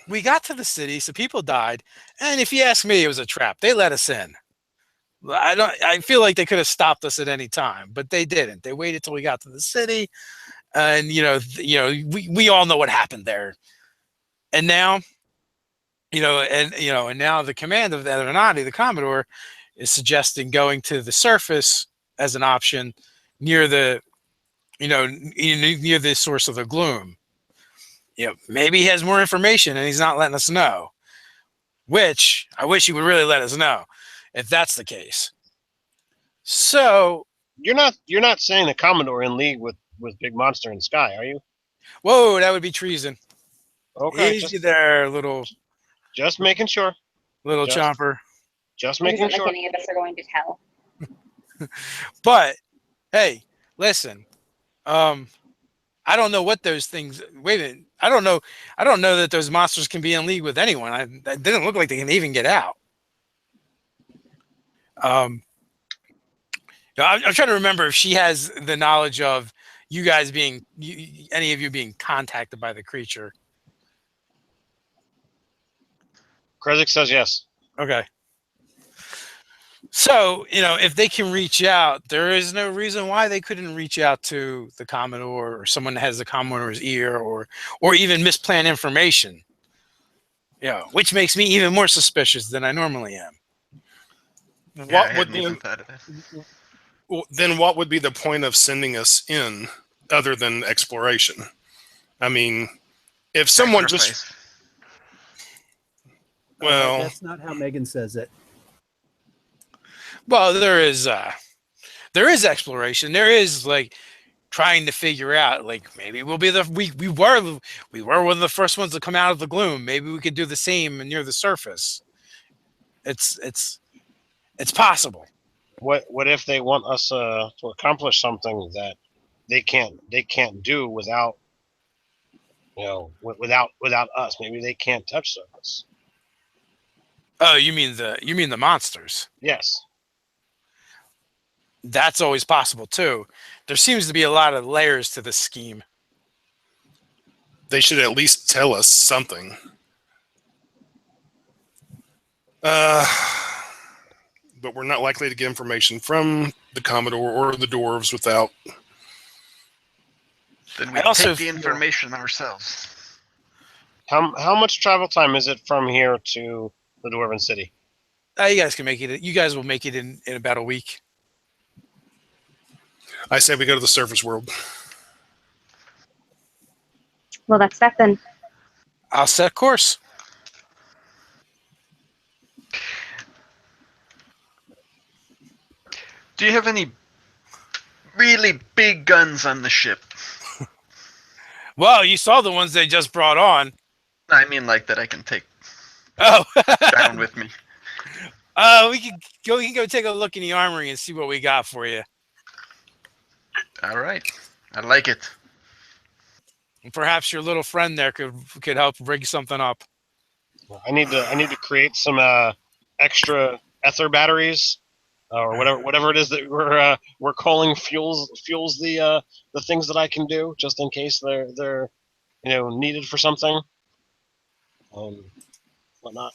we got to the city, so people died, and if you ask me, it was a trap. They let us in. I feel like they could have stopped us at any time, but they didn't. They waited till we got to the city, and we all know what happened there. And now, and now the command of the Nerdarchy, the Commodore, is suggesting going to the surface as an option near the source of the gloom. Maybe he has more information and he's not letting us know. Which I wish he would really let us know if that's the case. So, You're not saying the Commodore in league with Big Monster and Sky, are you? whoa, that would be treason. Okay, Easy there, little just making sure. Just- chomper. Just It making isn't sure. like any of us are going to tell. But hey, listen. I don't know what those things. Wait a minute. I don't know that those monsters can be in league with anyone. That didn't look like they can even get out. I'm trying to remember if she has the knowledge of you guys any of you being contacted by the creature. Krezek says yes. Okay. So, if they can reach out, there is no reason why they couldn't reach out to the Commodore or someone that has the Commodore's ear or even misplan information. Which makes me even more suspicious than I normally am. Yeah, I What would hadn't be even thought of that. then? What would be the point of sending us in, other than exploration? I mean, if someone just Sacrifice. well, That's not how Megan says it. Well, there is exploration. There is like trying to figure out, like, maybe we'll be we were one of the first ones to come out of the gloom. Maybe we could do the same near the surface. It's possible. What if they want us to accomplish something that they can't do without without us? Maybe they can't touch surface. Oh, you mean the monsters? Yes. That's always possible too. There seems to be a lot of layers to this scheme. they should at least tell us something. But we're not likely to get information from the Commodore or the dwarves without. Then we I also take the feel- information ourselves. How much travel time is it from here to the Dwarven City? You guys can make it. You guys will make it in about a week. I say we go to the surface world. Well, that's that then. I'll set course. Do you have any really big guns on the ship? Well, you saw the ones they just brought on. I mean, like that I can take Oh, down with me. we can go take a look in the armory and see what we got for you. All right, I like it. And perhaps your little friend there could help rig something up. I need to create some extra ether batteries or whatever it is that we're calling fuels the things that I can do, just in case they're needed for something. Whatnot.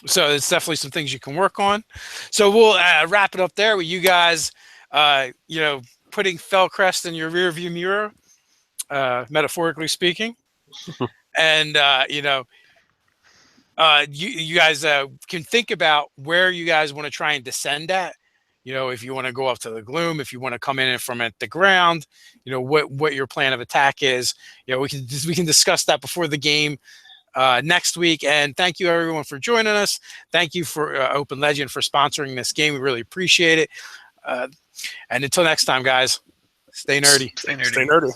So it's definitely some things you can work on. So we'll wrap it up there with you guys, putting Crest in your rearview mirror, metaphorically speaking, and you guys can think about where you guys want to try and descend at. If you want to go up to the gloom, if you want to come in from at the ground, what your plan of attack is. We can discuss that before the game next week. And thank you everyone for joining us. Thank you for Open Legend for sponsoring this game. We really appreciate it. And until next time, guys, stay nerdy. Stay nerdy. Stay nerdy.